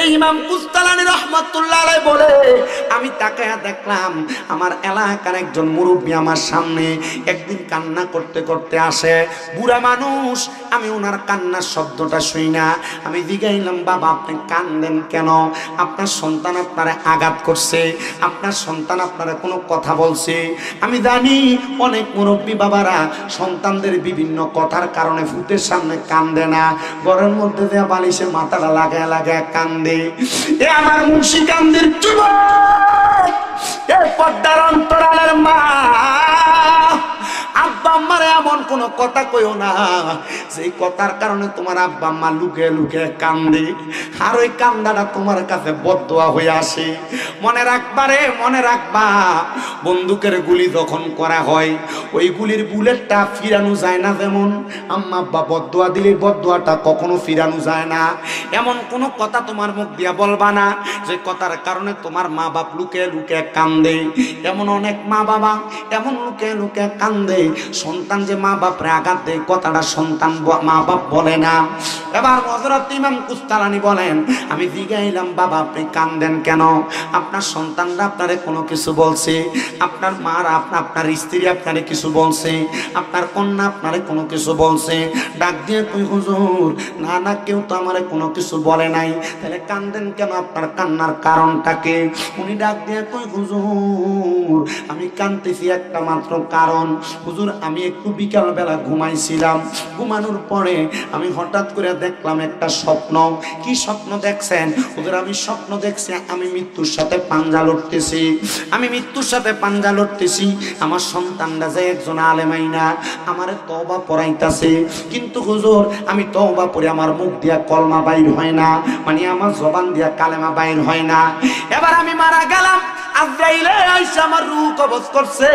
এই ইমাম কুস্তালানী রাহমাতুল্লাহ আলাইহি বলে, আমি তাকায়া দেখলাম আমার এলাকার একজন মুরব্বী আমার সামনে একদিন কান্না করতে করতে আসে, বুড়া মানুষ। আমি ওনার কান্নার শব্দটা শুই না। আমি জিজ্ঞাসলাম, বাবা আপনি কান্দেন কেন? আপনার সন্তান আপনারে আঘাত করছে, আপনার সন্তান আপনারে কোনো কথা বলছে? আমি জানি অনেক মুরব্বী বাবারা সন্তানদের বিভিন্ন কথার কারণে ভূতের সামনে কান্দে না, ঘরের মধ্যে দেয়া বালিশে মাথাটা লাগায় লাগায় কান্দে। এ আমার মুন্সিকান্দির যুবক, এ পর্দার অন্তরালের মা, আব্বা আম্মার এমন কোন কথা কইও না সেই কথার কারণে তোমার আব্বা আম্মা লুকে লুকে কান্দে, আর ওই কান্দাটা তোমার কাছে বদদোয়া হয়ে আসে। মনে রাখবা রে, মনে রাখবা, বন্দুকের গুলি যখন করা হয় ওই গুলির বুলেটটা ফিরানো যায় না, যেমন আম্মা আব্বা বদদোয়া দিলে বদদোয়াটা কখনো ফিরানো যায় না। এমন কোন কথা তোমার মুখ দিয়া বলবা না যে কথার কারণে তোমার মা বাপ লুকে লুকে কান্দে। এমন অনেক মা বাবা এমন লুকে লুকে কান্দে, সন্তান যে মা বাপরে আঘাত দেয় কথাটা সন্তান মা বাপ বলে না। এবার হযরত ইমাম কুস্তালানী বলেন, আমি জিজ্ঞাসলাম, বাবা আপনি কান্দেন কেন? আপনার সন্তানরা আপনারে কোনো কিছু বলছে? আপনার মারা আপনার স্ত্রী আপনারে কিছু বলছে? আপনার কন্যা আপনারে কোনো কিছু বলছে? ডাক দিয়ে কই, হুজুর না না, কেউ তো আমারে কোনো কিছু বলে নাই। তাহলে কান্দেন কেন? আপনার কান্নার কারণটা কি? উনি ডাক দিয়ে কই, হুজুর আমি কাঁদতেছি একটা মাত্র কারণ। হুজুর আমি একটু বিকাল বেলা ঘুমাইছিলাম, ঘুমানোর পরে আমি হঠাৎ করে দেখলাম একটা স্বপ্ন। কি স্বপ্ন দেখছেন? হুজুর আমি স্বপ্ন দেখছি আমি মৃত্যুর সাথে পাঞ্জা লড়তেছি, আমি মৃত্যুর সাথে পাঞ্জা লড়তেছি। আমার সন্তানরা যে একজন আলেমাইনা আমারে তওবা পড়াইতাছে, কিন্তু হুজুর আমি তওবা পড়ে আমার মুখ দিয়া কলমা বাইর হয় না, মানে আমার জবান দিয়া কালেমা বাইর হয় না। এবার আমি মারা গেলাম, আজরাইলে আইসা আমার রূহ কবজ করছে।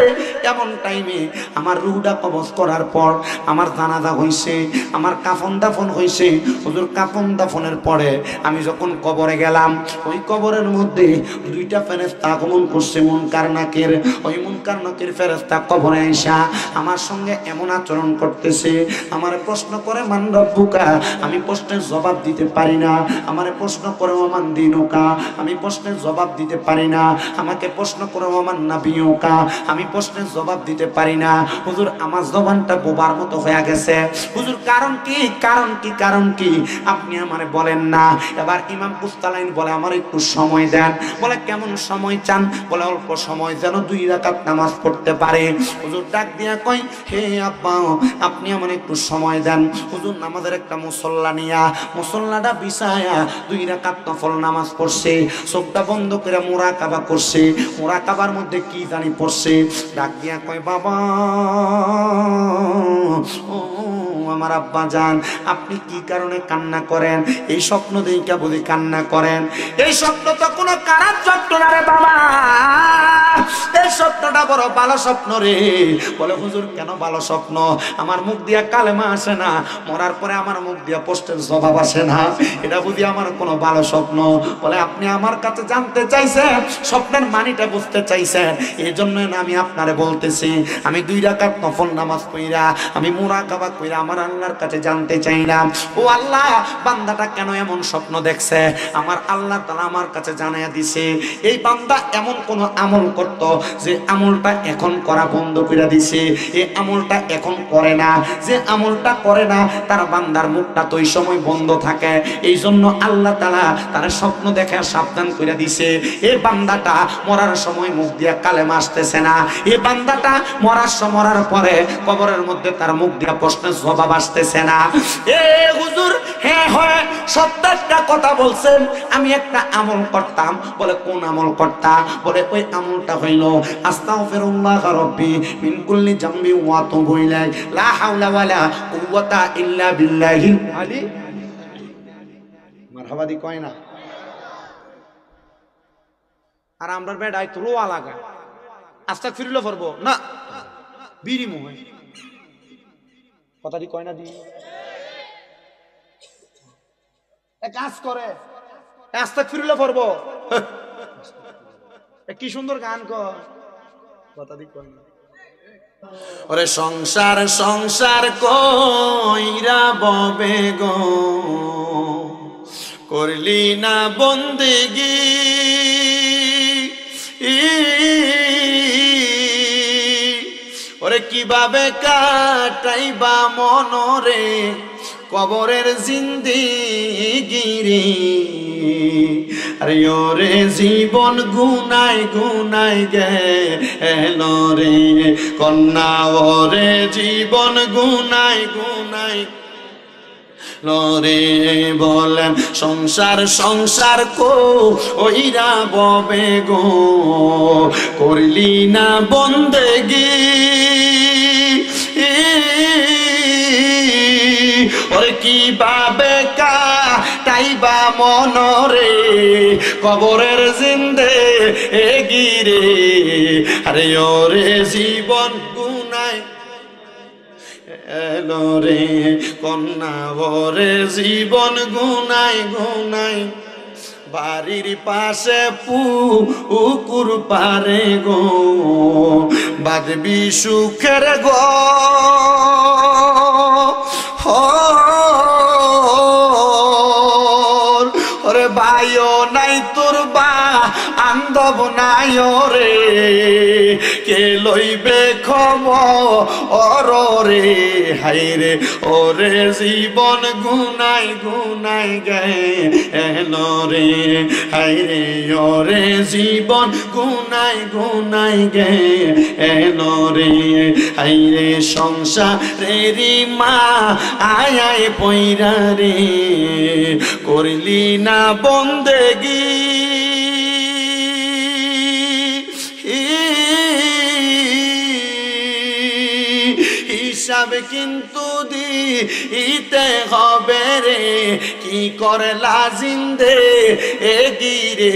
এমন টাইমে আমার রূহটা কবজ করার পর আমার জানাজা হইছে, আমার কাফন দাফন হইছে। হুজুর কাফন দাফনের পরে আমি যখন কবরে গেলাম, ওই কবরের মধ্যে দুইটা ফেরেশতা আগমন করছে মুনকার নাকির। ওই মুনকার নাকির ফেরেশতা কবরে আইসা আমার সঙ্গে এমন আচরণ করতেছে, আমারে প্রশ্ন করে মান রব্বুকা, আমি প্রশ্নের জবাব দিতে পারি না। আমারে প্রশ্ন করে ওমান দিনুকা, আমি প্রশ্নের জবাব দিতে পারি না। আমাকে প্রশ্ন করে ওমান নাবিয়ুকা, আমি প্রশ্নের জবাব দিতে পারি না। হুজুর আমার জবানটা বোবার মতো হয়ে গেছে। হুজুর কারণ কি, কারণ কি, কারণ কি আপনি আমারে বলেন না। এবার ইমাম কুস্তালানী বলে, আমার একটু সময় দেন। বলে কেমন সময় চান? বলে অল্প সময়, যেন 2 রাকাত নামাজ পড়তে পারে। হুজুর ডাক দিয়া কই, হে আব্বা আপনি আমার একটু সময় দেন। হুজুর নামাজের একটা মুসল্লা নিয়া মুসল্লাটা বিছায়া 2 রাকাত নফল নামাজ পড়ছে, চোখটা বন্ধ করে মুরাকাবা করছে। মুরাকাবার মধ্যে কি জানি পড়ছে। ডাক দিয়া কয়, বাবা ও আমার আব্বা জান, আপনি কি কারণে কান্না করেন? এই স্বপ্ন দেইকা বলি কান্না করেন? এই স্বপ্ন তো কোনো খারাপ স্বপ্ন না রে বাবা, এই স্বপ্নটা বড় ভালো স্বপ্ন রে। বলে হুজুর কেন ভালো স্বপ্ন? আমার মুখ দিয়া কালেমা আসে না, মরার পরে আমার মুখ দিয়া প্রশ্নের জবাব আসে না, এটা বুঝি আমার কোনো ভালো স্বপ্ন? বলে আপনি আমার কাছে জানতে চাইছেন, স্বপ্নের মানিটা বুঝতে চাইছেন, এই জন্য আমি আপনারে বলতেছি। আমি 2 রাকাত নফল নামাজ পড়া, আমি মুরাকাবা কইরা আমার আল্লাহর কাছে জানতে চাইলাম, ও আল্লাহ বান্দাটা কেন এমন স্বপ্ন দেখছে? আমার আল্লাহ তাআলা আমার কাছে জানাইয়া দিছে, এই বান্দা এমন কোন আমল করত যে আমলটা এখন করা বন্ধ করে দিছে, এই আমলটা এখন করে না, যে আমলটা করে না তার বান্দার মুখটা তো ওই সময় বন্ধ থাকে। এই জন্য আল্লাহ তাআলা তার স্বপ্ন দেখে সাবধান করে দিছে, এই বান্দাটা মরার সময় মুখ দিয়া কালেমা আসতেছে না, এই বান্দাটা মরার পরে কবরের মধ্যে তার মুখ দিয়া প্রশ্নের জবাব আসতেছে না। এ হুজুর হ্যাঁ হয় সত্য একটা কথা বলছেন, আমি একটা আমল করতাম। বলে কোন আমল করতা? বলে ওই আমলটা হইল আস্তাগফিরুল্লাহ রাব্বি মিন কুল্লি জামবি ওয়া আতুবু ইলাইহি লা হাওলা ওয়ালা কুওয়াতা ইল্লা বিল্লাহিল আলী। মারহাবা দি কয় না? আর আমরা বেড়াই তো রোয়া লাগা, আস্তাগফিরুল্লাহ পড়বো না, বিড়ি মোহে কথাটি কয় না? দি কাজ করে আস্তাগফিরুল্লাহ পড়বো, কি সুন্দর গান কর, কথাটি কয় না? ওরে সংসার সংসার কইরা ববে গো, করলি না বন্দেগি ওরে কিভাবে কাটাইবা মনরে কবরের জিন্দেগি রে আরে ওরে জীবন গুনাই গুনাই গেল রে কন্যা ওরে জীবন গুনাই গুনাই লরে বলেন সংসার সংসার কো ওইরা ববে গো করলি না বন্দেগি ওরে কিভাবে কাটাইবা মনরে কবরের জিন্দেগি রে আরে ওরে জীবন গুনাই এলো রে কন্যা ওরে জীবন গুনাই গুনাই বাড়ির পাশে পুকুর পারে গো বাঁধবি সুখের গো ওরে ভাইও নাই তোর বা আন্দব নাই রে কে লইবে খবর রে হাই রে ওরে জীবন গুনাই গুনাই গেল রে হাই রে ওরে জীবন গুনাই গুনাই গেল রে হাই রে সংসারেরই মা আয় আয় পইরা রে করলি না বন্দেগি হিসাব কিন্তু দিতে হবে রে কি করলা জিন্দেগি রে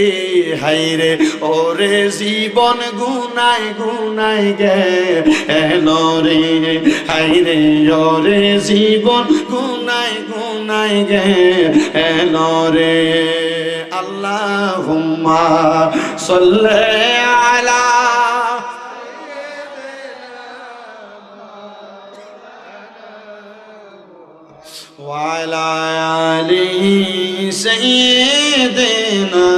হাই রে ওরে জীবন গুনাই গুনাই গেল রে হাই রে ওরে জীবন গুনাই গুনাই গেল রে আল্লাহুম্মা সাল্লি আলা وعلى آل سيدنا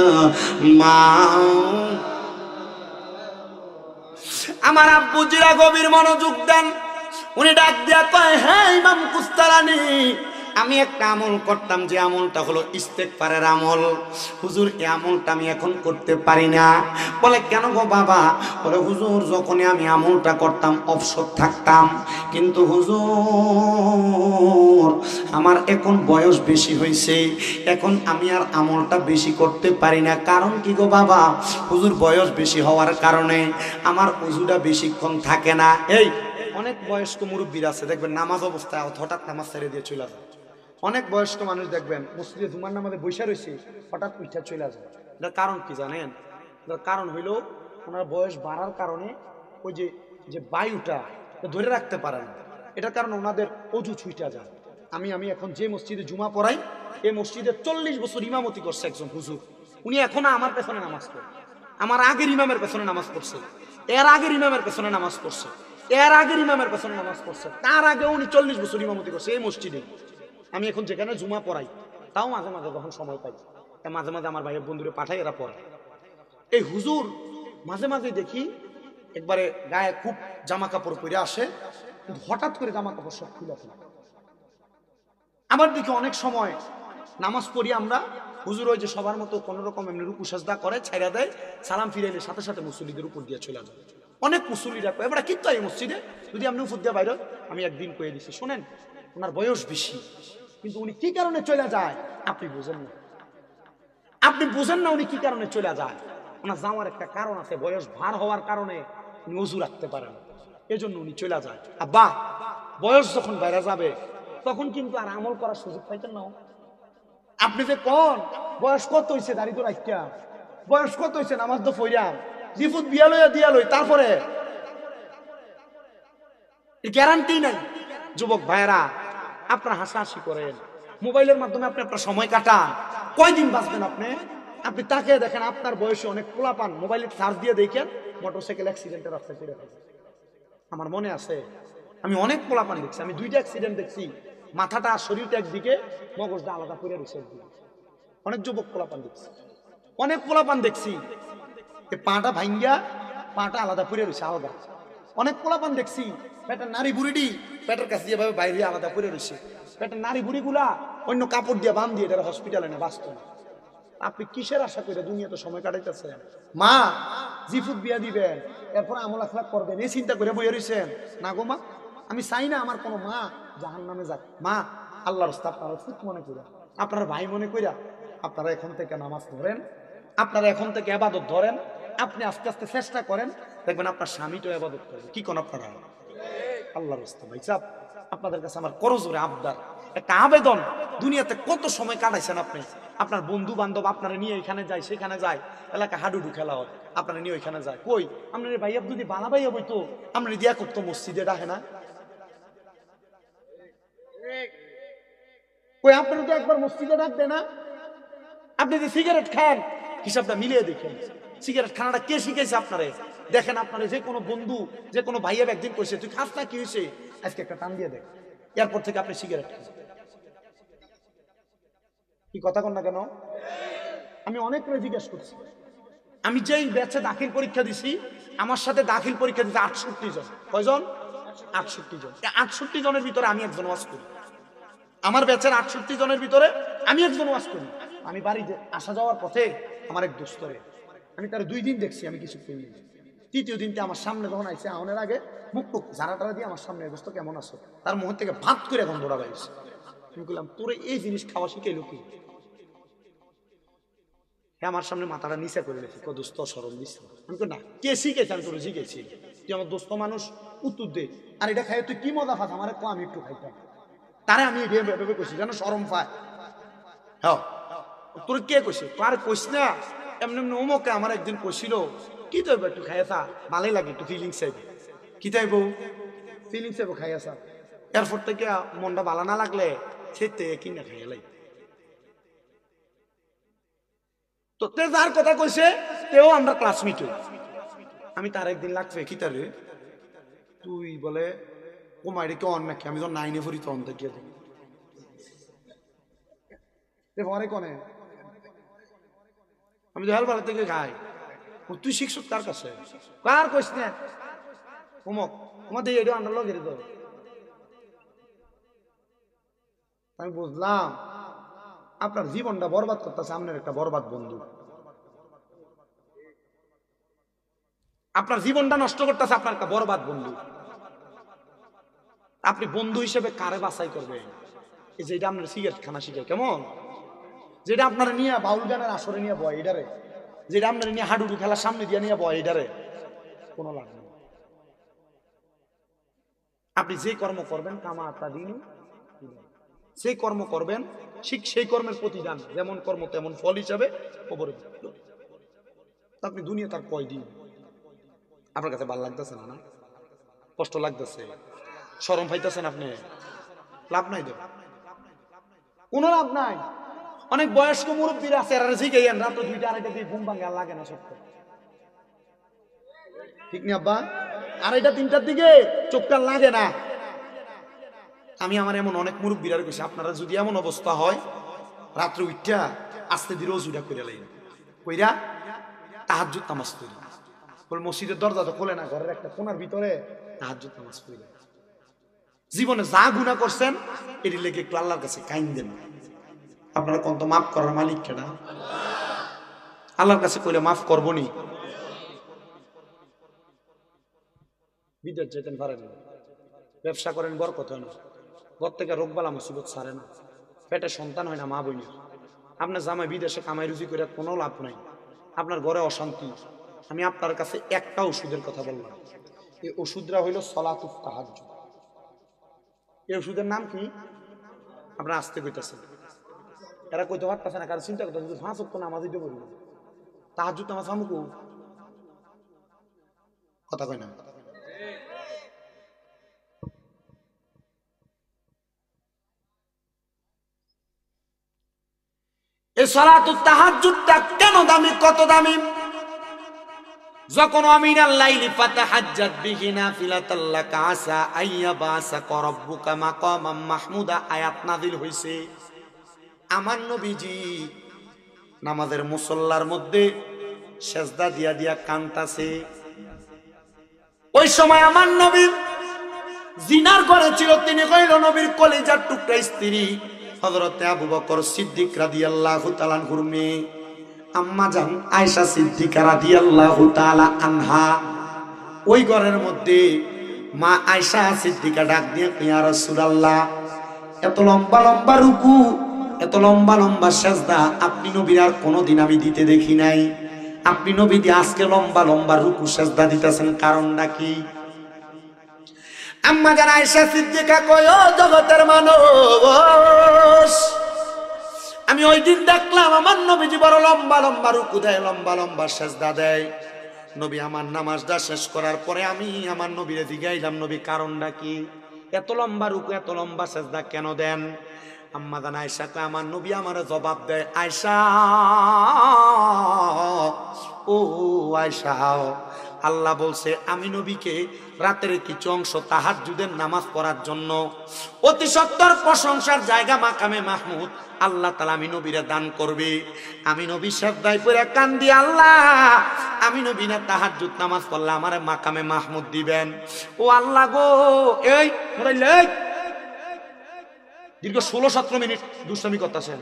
আমার আব্বু জিরা গভীর মনোযোগ দেন উনি ডাক দিয়া কয় হ্যাঁ ইমাম কুস্তালানি আমি একটা আমল করতাম যে আমলটা হলো ইস্তেগফারের আমল হুজুর এই আমলটা আমি এখন করতে পারি না বলে কেন গো বাবা বলে হুজুর যখনই আমি আমলটা করতাম অবসর থাকতাম কিন্তু হুজুর আমার এখন বয়স বেশি হয়েছে এখন আমি আর আমলটা বেশি করতে পারি না কারণ কি গো বাবা হুজুর বয়স বেশি হওয়ার কারণে আমার ওযুটা বেশিক্ষণ থাকে না এই অনেক বয়স্ক মুরব্বীরা আছে দেখবেন নামাজ অবস্থায় হঠাৎ নামাজ ছেড়ে দিয়ে চলে যায় অনেক বয়স্ক মানুষ দেখবেন মসজিদে জুমার নামাজে বসে রয়েছে হঠাৎ উঠা চলে যায় এটার কারণ কি জানেন এটার কারণ হইল ওনার বয়স বাড়ার কারণে ওই যে বায়ুটা ধরে রাখতে পারে না এটার কারণে ওনাদের অজু ছুইটা যায় আমি এখন যে মসজিদে জুমা পড়াই এই মসজিদে 40 বছর ইমামতি করছে একজন হুজুর উনি এখনো আমার পেছনে নামাজ পড়ে আমার আগের ইমামের পেছনে নামাজ পড়ছে এর আগের ইমামের পেছনে নামাজ পড়ছে এর আগের ইমামের পেছনে নামাজ পড়ছে তার আগে উনি 40 বছর ইমামতি করছে এই মসজিদে আমি এখন যেখানে জুমা পড়াই তাও মাঝে মাঝে যখন সময় পাই মাঝে মাঝে আমার ভাইয়ের বন্ধুরে পাঠাই এরা পড়ে এই হুজুর মাঝে মাঝে দেখি একবারে গায়ে খুব জামা কাপড় পরে আসে কিন্তু হঠাৎ করে জামা কাপড় সব খুলে ফেলে আবার দেখি অনেক সময় নামাজ পড়ি আমরা হুজুর ওই যে সবার মতো কোন রকম এমনি রুকু সাজদা করে ছাইরা দেয় সালাম ফিরাইলে সাথে সাথে মুসল্লিদের উপর দিয়ে চলে যায় অনেক মুসল্লিরা কয় এবারে কিন্তু এই মসজিদে যদি আপনি উপর দিয়ে বাইরে আমি একদিন কয়ে দিছি শোনেন ওনার বয়স বেশি কিন্তু উনি কি কারণে চলে যায় আপনি বুঝেন না উনি কি কারণে চলে যায় ওনার যাওয়ার একটা কারণ আছে বয়স ভার হওয়ার কারণে উনি ওযু রাখতে পারেন এজন্য উনি চলে যায় আব্বা বয়স যখন বাইরে যাবে তখন কিন্তু আর আমল করার সুযোগ পাইতেন না আপনি যে কোন বয়স কত হইছে দাড়ি তো রাখিয়া বয়স কত হইছে নামাজ তো পড়িয়াম জিফুত দিয়া লই তারপরে গ্যারান্টি নাই যুবক ভাইরা আপনারা হাসাহাসি করেন মোবাইলের মাধ্যমে আপনি আপনার সময় কাটান কয়দিন বাঁচবেন আপনি তাকে দেখেন আপনার বয়সে অনেক পোলা পান মোবাইলে চার্জ দিয়ে দেখেন মোটরসাইকেল অ্যাক্সিডেন্টে রাস্তায় পড়ে গেছে আমার মনে আছে আমি অনেক পোলা পান দেখছি আমি 2টা অ্যাক্সিডেন্ট দেখছি মাথাটা শরীরটা একদিকে মগজটা আলাদা করে রয়েছে অনেক যুবক পোলাপান দেখছি, অনেক পোলাপান দেখছি পাটা ভাঙ্গিয়া পাটা আলাদা করে রয়েছে আলাদা। অনেক পোলাপান দেখছি পেটের নারী বুড়িটি পেটের কাছে দিয়ে ভাবে বাইরে আলাদা করে রয়েছে। পেটের নারী বুড়িগুলা অন্য কাপড় দিয়ে বান দিয়ে এটা হসপিটালে না বাঁচত না। আপনি কিসের আশা করে দুনিয়াতে সময় কাটাইতেছেন? মা জিফুত বিয়া দিবেন, এরপর আমল আখলাক করবেন, এই চিন্তা করে বইয়ে রয়েছেন না গো মা। আমি চাই না আমার কোনো মা জাহান নামে যাক। মা আল্লাহর রাস্তা আপনারা ফুট মনে কইরা, আপনার ভাই মনে কইরা আপনারা এখন থেকে নামাজ ধরেন, আপনারা এখন থেকে ইবাদত ধরেন। আপনি আস্তে আস্তে চেষ্টা করেন, দেখবেন আপনার স্বামীটাও ইবাদত করবে। কি কোন আপনারা আল্লাহর রাস্তা ভাই সাহেব, আপনাদের কাছে আমার করজোরে আবদার, একটা আবেদন। দুনিয়াতে কত সময় কাটাইছেন আপনি, আপনার বন্ধু বান্ধব আপনারা নিয়ে এখানে যায় সেখানে যায়, এলাকা হাডুডু খেলা হয়, আপনারা নিয়ে ওইখানে যায়। কই আপনার ভাইয়া যদি বালা ভাইয়া বইতো আপনার দিয়া করতো মসজিদে ডাকে না? কই আপনারা তো একবার মসজিদে ডাকবে না? আপনি যে সিগারেট খান হিসাবটা মিলিয়ে দেখেন, সিগারেট খানাটা কে শিখেছে আপনারে? দেখেন আপনারে যে কোনো বন্ধু যে কোনো ভাইয়া একদিন কইছে তুই খাস না, কি হয়েছে আজকে একটা টান দিয়ে দেখ, এরপর থেকে আপনি সিগারেট খান। কি কথা কন না কেন? আমি অনেক করে জিজ্ঞেস করছি, আমি যেই ব্যাচে দাখিল পরীক্ষা দিছি আমার সাথে দাখিল পরীক্ষা দিতে 68 জন। কয়জন? 68 জন। 68 জনের ভিতরে আমি একজন ওয়াজ করি। আমার ব্যাচের 68 জনের ভিতরে আমি একজন ওয়াজ করি। আমি বাড়িতে আসা যাওয়ার পথে আমার এক দোস্তরে আমি তার 2 দিন দেখছি, আমি কিছু করি। তৃতীয় দিনতে আমার সামনে যখন আইসে আউনের আগে মুখ টুক ঝাড়াটারা দিয়ে আমার সামনে দোস্ত কেমন আছো, তার মুখ থেকে ভাত করে এখন দৌড়া বাইছে। আমি বললাম তোরে এই জিনিস খাওয়া শিখাইলো কি? আমার সামনে মাথাটা নিচে করে রেখে দোস্ত সরম দিস। আমি না কে শিখেছি? আমি তোর শিখেছি, তুই আমার দোস্ত মানুষ, উত্তর দে। আর এটা খাই তুই কি মজা পাস আমার কো, আমি একটু খাইতাম। তারে আমি ভেবে কইছি যেন সরম পায়। হ্যাঁ তোর কে কইছে? আর কইস না এমনি এমনি অমুকে আমার একদিন কইছিল কি তো একটু খাইয়াছা ভালোই লাগে, একটু ফিলিংস চাইবে। কি চাইবো? ফিলিংস চাইবো খাইয়াছা। এরপর থেকে মনটা ভালো না লাগলে সে কিনা খাইয়া লাগে। তো তে যার কথা কইছে তেও আমরা ক্লাসমেট। আমি তার একদিন লাগবে কি তারে তুই বলে কুমারি কে অন নাকি, আমি তো 9-এ পড়ি তখন থেকে পরে কনে আমি তো হেলবার থেকে খাই। তুই শিখছ কার কাছে? কার কইস না অমক আমাদের এটা আন্ডার লগের তো। আমি বুঝলাম আপনার জীবনটা বরবাদ করতেছে আপনার একটা বরবাদ বন্ধু, আপনার জীবনটা নষ্ট করতেছে আপনার একটা বরবাদ বন্ধু। আপনি বন্ধু হিসেবে কারে বাছাই করবেন? এই যে এটা আপনার সিগারেট খানা শিখে কেমন, যেটা আপনারা নিয়ে বাউল গানের আসরে নিয়ে বয় এটারে, যেটা আপনারা নিয়ে হাডুডু খেলার সামনে দিয়ে নিয়ে বয় এটারে, কোনো লাভ নেই। আপনি যে কর্ম করবেন কামা আত্মা দিন, সেই কর্ম করবেন ঠিক সেই কর্মের প্রতিদান, যেমন কর্ম তেমন ফল হিসাবে কবরে। আপনি দুনিয়া তার কয় দিন? আপনার কাছে ভালো লাগতেছে না? কষ্ট লাগতেছে, শরম পাইতেছেন আপনি? লাভ নাই তো, কোনো লাভ নাই। অনেক বয়স্ক মুরব্বীরা আছে এরা শিখেন রাত 2টা-2:30 দিয়ে ঘুম ভাঙে, আর লাগে না সত্য ঠিক না আব্বা? 2:30-3টার দিকে চোখটা লাগে না। আমি আমার এমন অনেক মুরব্বীরা কইছি আপনারা যদি এমন অবস্থা হয় রাত্রে উঠা আস্তে ধীরে ওজুটা করে লাইন কইরা তাহাজ্জুদ নামাজ পড়ি। বলে মসজিদের দরজা তো খোলে না, ঘরের একটা কোণার ভিতরে তাহাজ্জুদ নামাজ পড়ি। জীবনে যা গুনাহ করছেন এটি লেগে একটু আল্লাহর কাছে কাইন্দেন। আপনারা কোন তো মাফ করার মালিক কেনা? আল্লাহর কাছে কইলে মাফ করবনি। বিদেশ যেতেন পারেন না, ব্যবসা করেন বরকত হয় না, ঘর থেকে রোগবালা মুসিবত ছাড়ে না, পেটে সন্তান হয় না মা বইনি, আপনার জামাই বিদেশে কামাই রুজি করে কোনো লাভ নাই, আপনার ঘরে অশান্তি। আমি আপনার কাছে একটা ওষুধের কথা বললাম, এই ওষুধরা হইল সলাতুত তাহাজ্জুদ। এই ওষুধের নাম কি? আপনারা আসতে কইতেছেন, এরা কইতে পারতেছে না, কারণ চিন্তা করতেছে 5 ওয়াক্ত নামাজ দিতে বলবো, তাহাজ্জুদ নামাজ আমুকু কথা কয় না। এই সালাতুত তাহাজ্জুদটা কেন দামি, কত দামি? যখন আমিনাল লাইলি ফাতাহাজ্জাত বিহি নাফিলাতাল লাকা আসা আইয়াবাসাকা রাব্বুকা মাকামাম মাহমুদা আয়াত নাযিল হইছে। আমার নবীজি নামাজের মুসল্লার মধ্যে সেজদা দিয়া দিয়া কান্তাছে। ওই সময় আমার নবী জিনার ঘরে ছিল, তিনি কইল নবীর কলিজার টুকরা স্ত্রী হযরতে আবু বকর সিদ্দিক রাদিয়াল্লাহু তাআলা আনহুর মেয়ে আম্মা জান আয়েশা সিদ্দিকা রাদিয়াল্লাহু তাআলা আনহা, ওই ঘরের মধ্যে মা আয়েশা সিদ্দিকা ডাক দিয়ে, ইয়া রাসূলুল্লাহ, এত লম্বা লম্বা রুকু, এত লম্বা লম্বা সেজদা আপনি নবীর আর কোনোদিন আমি দিতে দেখি নাই। আপনি নবী দিয়ে আজকে লম্বা লম্বা রুকু সেজদা দিতেছেন, কারণটা কি? আম্মা জান আয়েশা সিদ্দিকা কয়, ও জগতের মানুষ, আমি ওই দিন দেখলাম আমার নবীজি বড় লম্বা লম্বা রুকু দেয়, লম্বা লম্বা সেজদা দেয়। নবী আমার নামাজটা শেষ করার পরে আমি আমার নবীরে জিজ্ঞাইলাম, নবী কারণটা কি? এত লম্বা রুকু এত লম্বা সেজদা কেন দেন? আম্মা জান আয়েশা কয়, আমার নবী আমার জবাব দেয়, আয়েশা, ও আয়েশা, আল্লাহ বলছে আমি নবীকে রাতের কিছু অংশ তাহাজ্জুদের নামাজ পড়ার জন্য অতি সত্তর প্রশংসার জায়গা মাকামে মাহমুদ আল্লাহ তাআলা আমি নবীরে দান করবে। আমি নবী সেজদায় পড়ে কান্দি, আল্লাহ, আমি নবী না তাহাজ্জুদ নামাজ পড়লে আমারে মাকামে মাহমুদ দিবেন। ও আল্লাহ গো, এই মোরাইলে দীর্ঘ 16-17 মিনিট দুষ্টামি করতেছেন।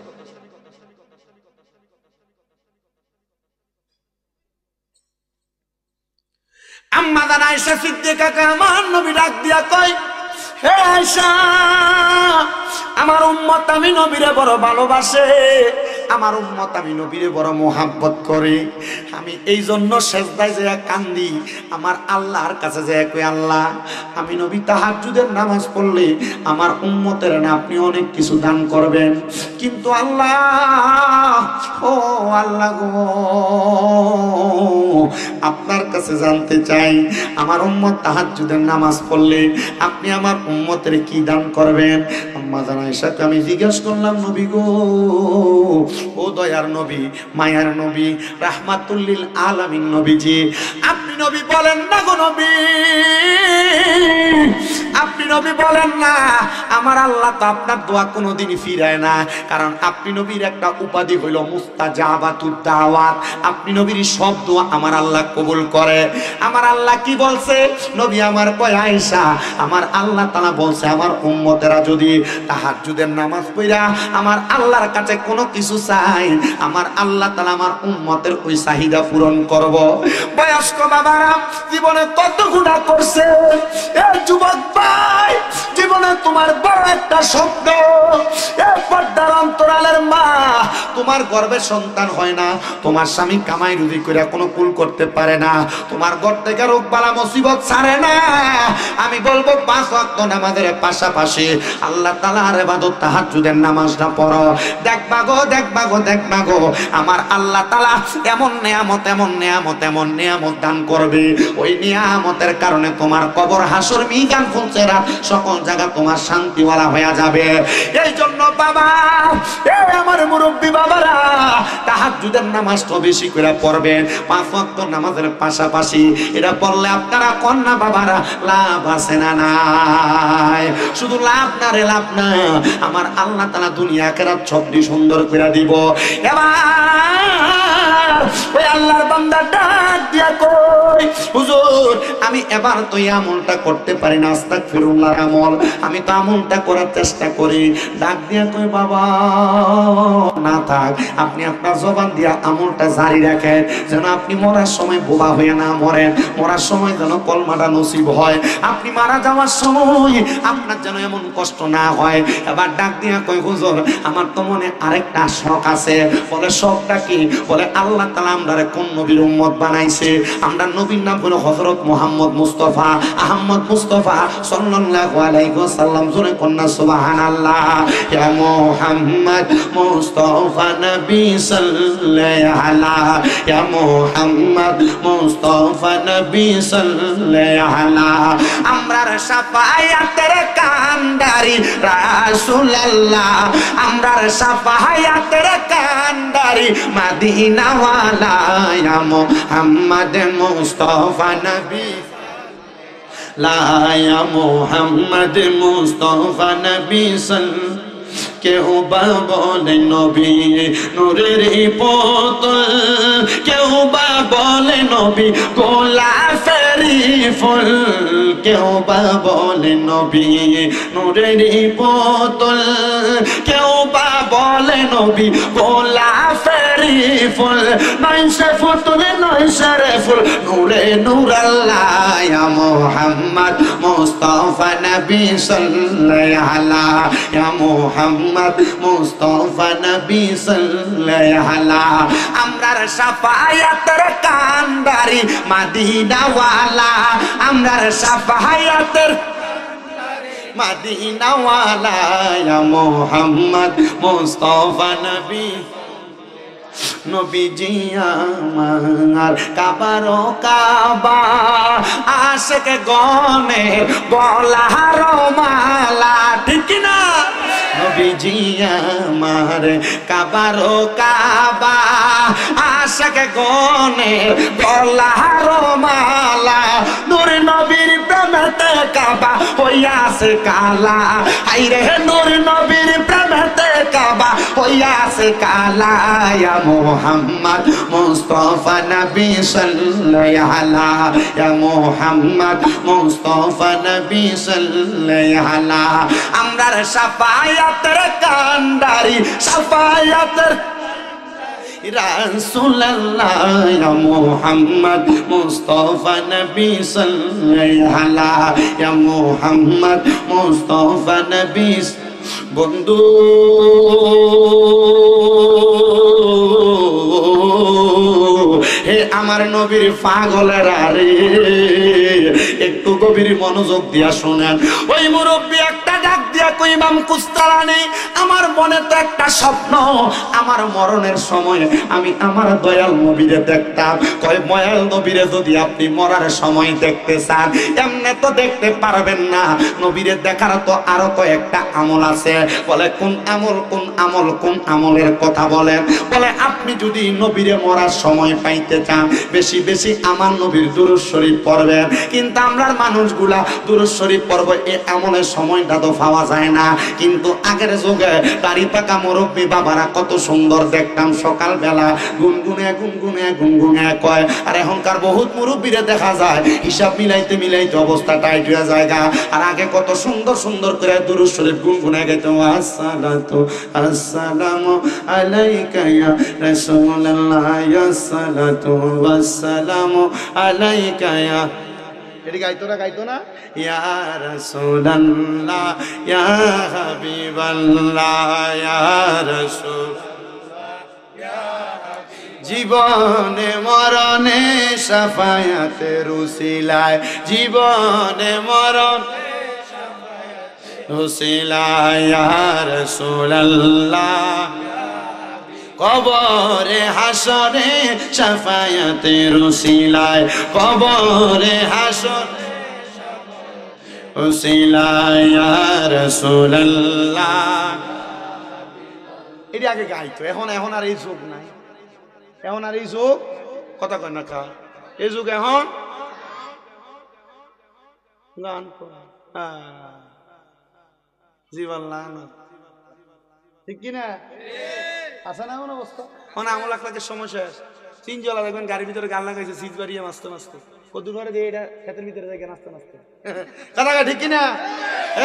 আম্মা জান আয়েশা সিদ্দিকাকে আমার নবী ডাক দিয়া কয়, হে আয়েশা, আমার উম্মত আমি নবীরে বড় ভালোবাসে, আমার উম্মত আমি নবীরে বড় মোহাব্বত করে। আমি এই জন্য সেজদায় যায় কান্দি, আমার আল্লাহর কাছে যায় কই, আল্লাহ, আমি নবী তাহাজ্জুদের নামাজ পড়লে আমার উম্মতের না আপনি অনেক কিছু দান করবেন, কিন্তু আল্লাহ, ও আল্লাহ গো, আপনার কাছে জানতে চাই, আমার উম্মত তাহাজ্জুদের নামাজ পড়লে আপনি আমার উম্মতের কি দান করবেন? আম্মা জান আয়েশাকে আমি জিজ্ঞাসা করলাম, নবী গো, ও দয়ার নবী, মায়ার নবী, রাহমাতুল লিল আলামিন নবীজি, আপনি নবী বলেন না গো নবী, আপনি নবী বলেন না, আমার আল্লাহ তো আপনার দোয়া কোনোদিনই ফিরায় না, কারণ আপনি নবীর একটা উপাধি হইল মুস্তাজাবাতুদ দাওয়াত। আপনি নবীর সব দোয়া আমার আল্লাহ কবুল করে। আমার আল্লাহ কি বলছে? নবী আমার কয়, আয়েশা, আমার আল্লাহ তাআলা বলছে আমার উম্মতেরা যদি তাহাজ্জুদের নামাজ পড়া আমার আল্লাহর কাছে কোনো কিছু চাই, আমার আল্লাহ তাআলা আমার উম্মতের ওই চাহিদা পূরণ করব। বয়স্ক বাবারা জীবনে কত গুনাহ করছে, এ যুবক ভাই, জীবনে তোমার বড় একটা স্বপ্ন, এ পর্দার অন্তরালের মা, তোমার গর্ভে সন্তান হয় না, তোমার স্বামী কামাই রুজি করে কোনো কুল করতে পারে না, তোমার ঘর থেকে রোগ বালা মুসিবত ছাড়ে না। আমি বলবো 5 ওয়াক্ত নামাজের পাশাপাশি আল্লাহ তাআলার ইবাদত তাহাজ্জুদের নামাজটা পড়ো, দেখবা গো, দেখবা গো, দেখবা গো, আমার আল্লাহ তাআলা এমন নিয়ামত, এমন নিয়ামত, এমন নিয়ামত দান করবে, ওই নিয়ামতের কারণে তোমার কবর, হাসর, মিজান, ফুলসেরা সকল জায়গা তোমার শান্তিওয়ালা হয়ে যাবে। এই জন্য বাবা, এই আমার মুরব্বী বাবারা, তাহাজ্জুদের নামাজটা বেশি করে পড়বেন, 5 ওয়াক্ত নামাজের পাশাপাশি। এটা পড়লে আপনারা কন্যা বাবারা লাভ আছে না নাই? শুধু লাভ না রে, লাভ না, আমার আল্লাহ তাআলা দুনিয়া আখিরাত সবই সুন্দর করে দিব। এবার ওই আল্লাহর বান্দা ডাক দিয়া কই, হুজুর, আমি এবার তো এই আমলটা করতে পারি না, আস্তাগফিরুল্লাহর আমল, আমি তো আমলটা করার চেষ্টা করি। ডাক দিয়া কই, বাবা না থাক, আপনি আপনার জবান দিয়া আমলটা জারি রাখেন, যেন আপনি মরার সময় বোবা হয়ে না মরেন, মরার সময় যেন কলমাটা নসিব হয়, আপনি মারা যাওয়ার সময় আপনার যেন এমন কষ্ট না হয়। এবার ডাক দিয়া কই, হুজুর, আমার তো মনে আরেকটা শখ আছে। বলে শখটা কি? বলে আল্লাহ তাআলা আমরারে কোন নবীর উম্মত বানাইছে? আমরা নবীর নাম হলো হযরত মুহাম্মদ মুস্তাফা, আহমদ মুস্তাফা সাল্লাল্লাহু আলাইহি ওয়াসাল্লাম। জোরে কন্না সুবহানাল্লাহ। ইয়া মুহাম্মদ মুস্তাফা নবী সাল্লাল্লাহু আলাইহি, ইয়া মুহাম্মদ মুস্তাফা নবী সাল্লাল্লাহু আলাইহি, আমরার শাফায়াতের কান্ডারি রাসূলুল্লাহ, আমরার শাফায়াতের কান্ডারি মদিনাওয়ালা, ইয়া মুহাম্মদ মুস্তাফা নবী লা, ইয়া মুহাম্মদ মুস্তাফা নবী সাল্লাল্লাহু কেউ বা বলে নবী নূরের পুতুল, কেউ বা বলে নবী গোলাপের ফুল, কেউ বা বলে নবী নূরের পুতুল, কেউ বা বলে নবী গোলাপের ফুল, নয় সে পুতুল নয় সে রে ফুল, নূরে নূর আল্লাহ ইয়া মুহাম্মদ মুস্তাফা নবী সাল্লাল্লাহু আলাইহি ইয়া মুহাম্মদ মুস্তাফা নবী সাল্লাল্লাহু আলাইহি। আমরার শাফায়াতের কান্ডারি মদিনা ওয়ালা, আমরার শাফায়াতের মদিনা ওয়ালা ইয়া মুহাম্মদ মুস্তাফা নবী নবীজি আমার কাবার কাবা আশিক গনে বলার মালা, ঠিক না? নবীজি আমার কাবার কাবা আশিক গনে বলার মালা, নূর নবীর প্রেমেতে কাবা হইয়াছে কালা, আইরে নূর নবীর প্রেমেতে কাবা হইয়াছে কালা, ইয়া মুহাম্মদ মুস্তাফা নবী সাল্লাল্লাহু আলাইহি ইয়া মুহাম্মদ মুস্তাফা নবী সাল্লাল্লাহু আলাইহি। আমরার শাফায়াতের কান্ডারি শাফায়াতের রাসূলুল্লাহ ইয়া মুহাম্মদ মুস্তাফা নবী সাল্লাল্লাহু আলাইহি ইয়া মুহাম্মদ মুস্তাফা নবী। বন্ধু হে আমার নবীর পাগলেরা রে, একটু গভীর মনোযোগ দিয়া শুনেন। ওই মুরব্বী একটা ডাক দিয়া কই, ইমাম কুস্তালানি আমার মনে তো একটা স্বপ্ন, আমার মরণের সময় আমি আমার দয়াল নবীরে দেখতাম। কয় দয়াল নবীরে যদি আপনি মরার সময় দেখতে চান এমনি তো দেখতে পারবেন না, নবীরে দেখার তো আরো কয়েকটা আমল আছে। বলে কোন আমল কোন আমল কোন আমলের কথা বলেন? বলে আপনি যদি নবীরে মরার সময় পাইতে চান বেশি বেশি আমার নবীর দুরূদ শরীফ পড়বেন। কিন্তু আমরার মানুষগুলা দুরূদ শরীফ পড়বে এই আমলের সময়টা তো পাওয়া যায় না। কিন্তু আগের যুগে দাড়ি পাকা মুরব্বী বাবারা কত সুন্দর দেখতাম, সকালবেলা গুনগুনে গুনগুনে গুনগুনে কয়। আর এখনকার বহুত মুরব্বীরে দেখা যায় হিসাব মিলাইতে মিলাইতে অবস্থা টাইট হয়ে যায়। আর আগে কত সুন্দর সুন্দর করে দুরূদ শরীফ গুনগুনে গাইতো, আসসালাতু আসসালামু আলাইকা ইয়া রাসূলুল্লাহ ইয়া সালাতু ওয়াসসালামু আলাইকা ইয়া, এটি গাইতো না ইয়া রাসূলুল্লাহ ইয়া হাবিবাল্লাহ ইয়া রাসূল জীবনে মরণে শাফায়াতের উসিলায়, জীবনে মরণ উসিলায় ইয়া রাসূলুল্লাহ, কবরে হাসরে শাফায়াতের উসিলায়, কবরে হাসরে উসিলায় ইয়া রাসূলুল্লাহ। এটি আগে গাইতো, এখন আর এই যুগ নাই, এখন আর এই যুগ কথা কয় না খা, এই যুগ এখন গান জীবন ঠিক কিনা আছে না এমন অবস্থা? এখন আমল লাখের সমস্যা আছে। তিনজলা দেখবেন গাড়ির ভিতরে গান লাগাইছে, সিজ বাড়িয়ে মাসতে মাসতে কদ্দুর ঘরে দিয়ে এটা ক্ষেতের ভিতরে যাই নাচতে নাচতে কথা ঠিক কিনা?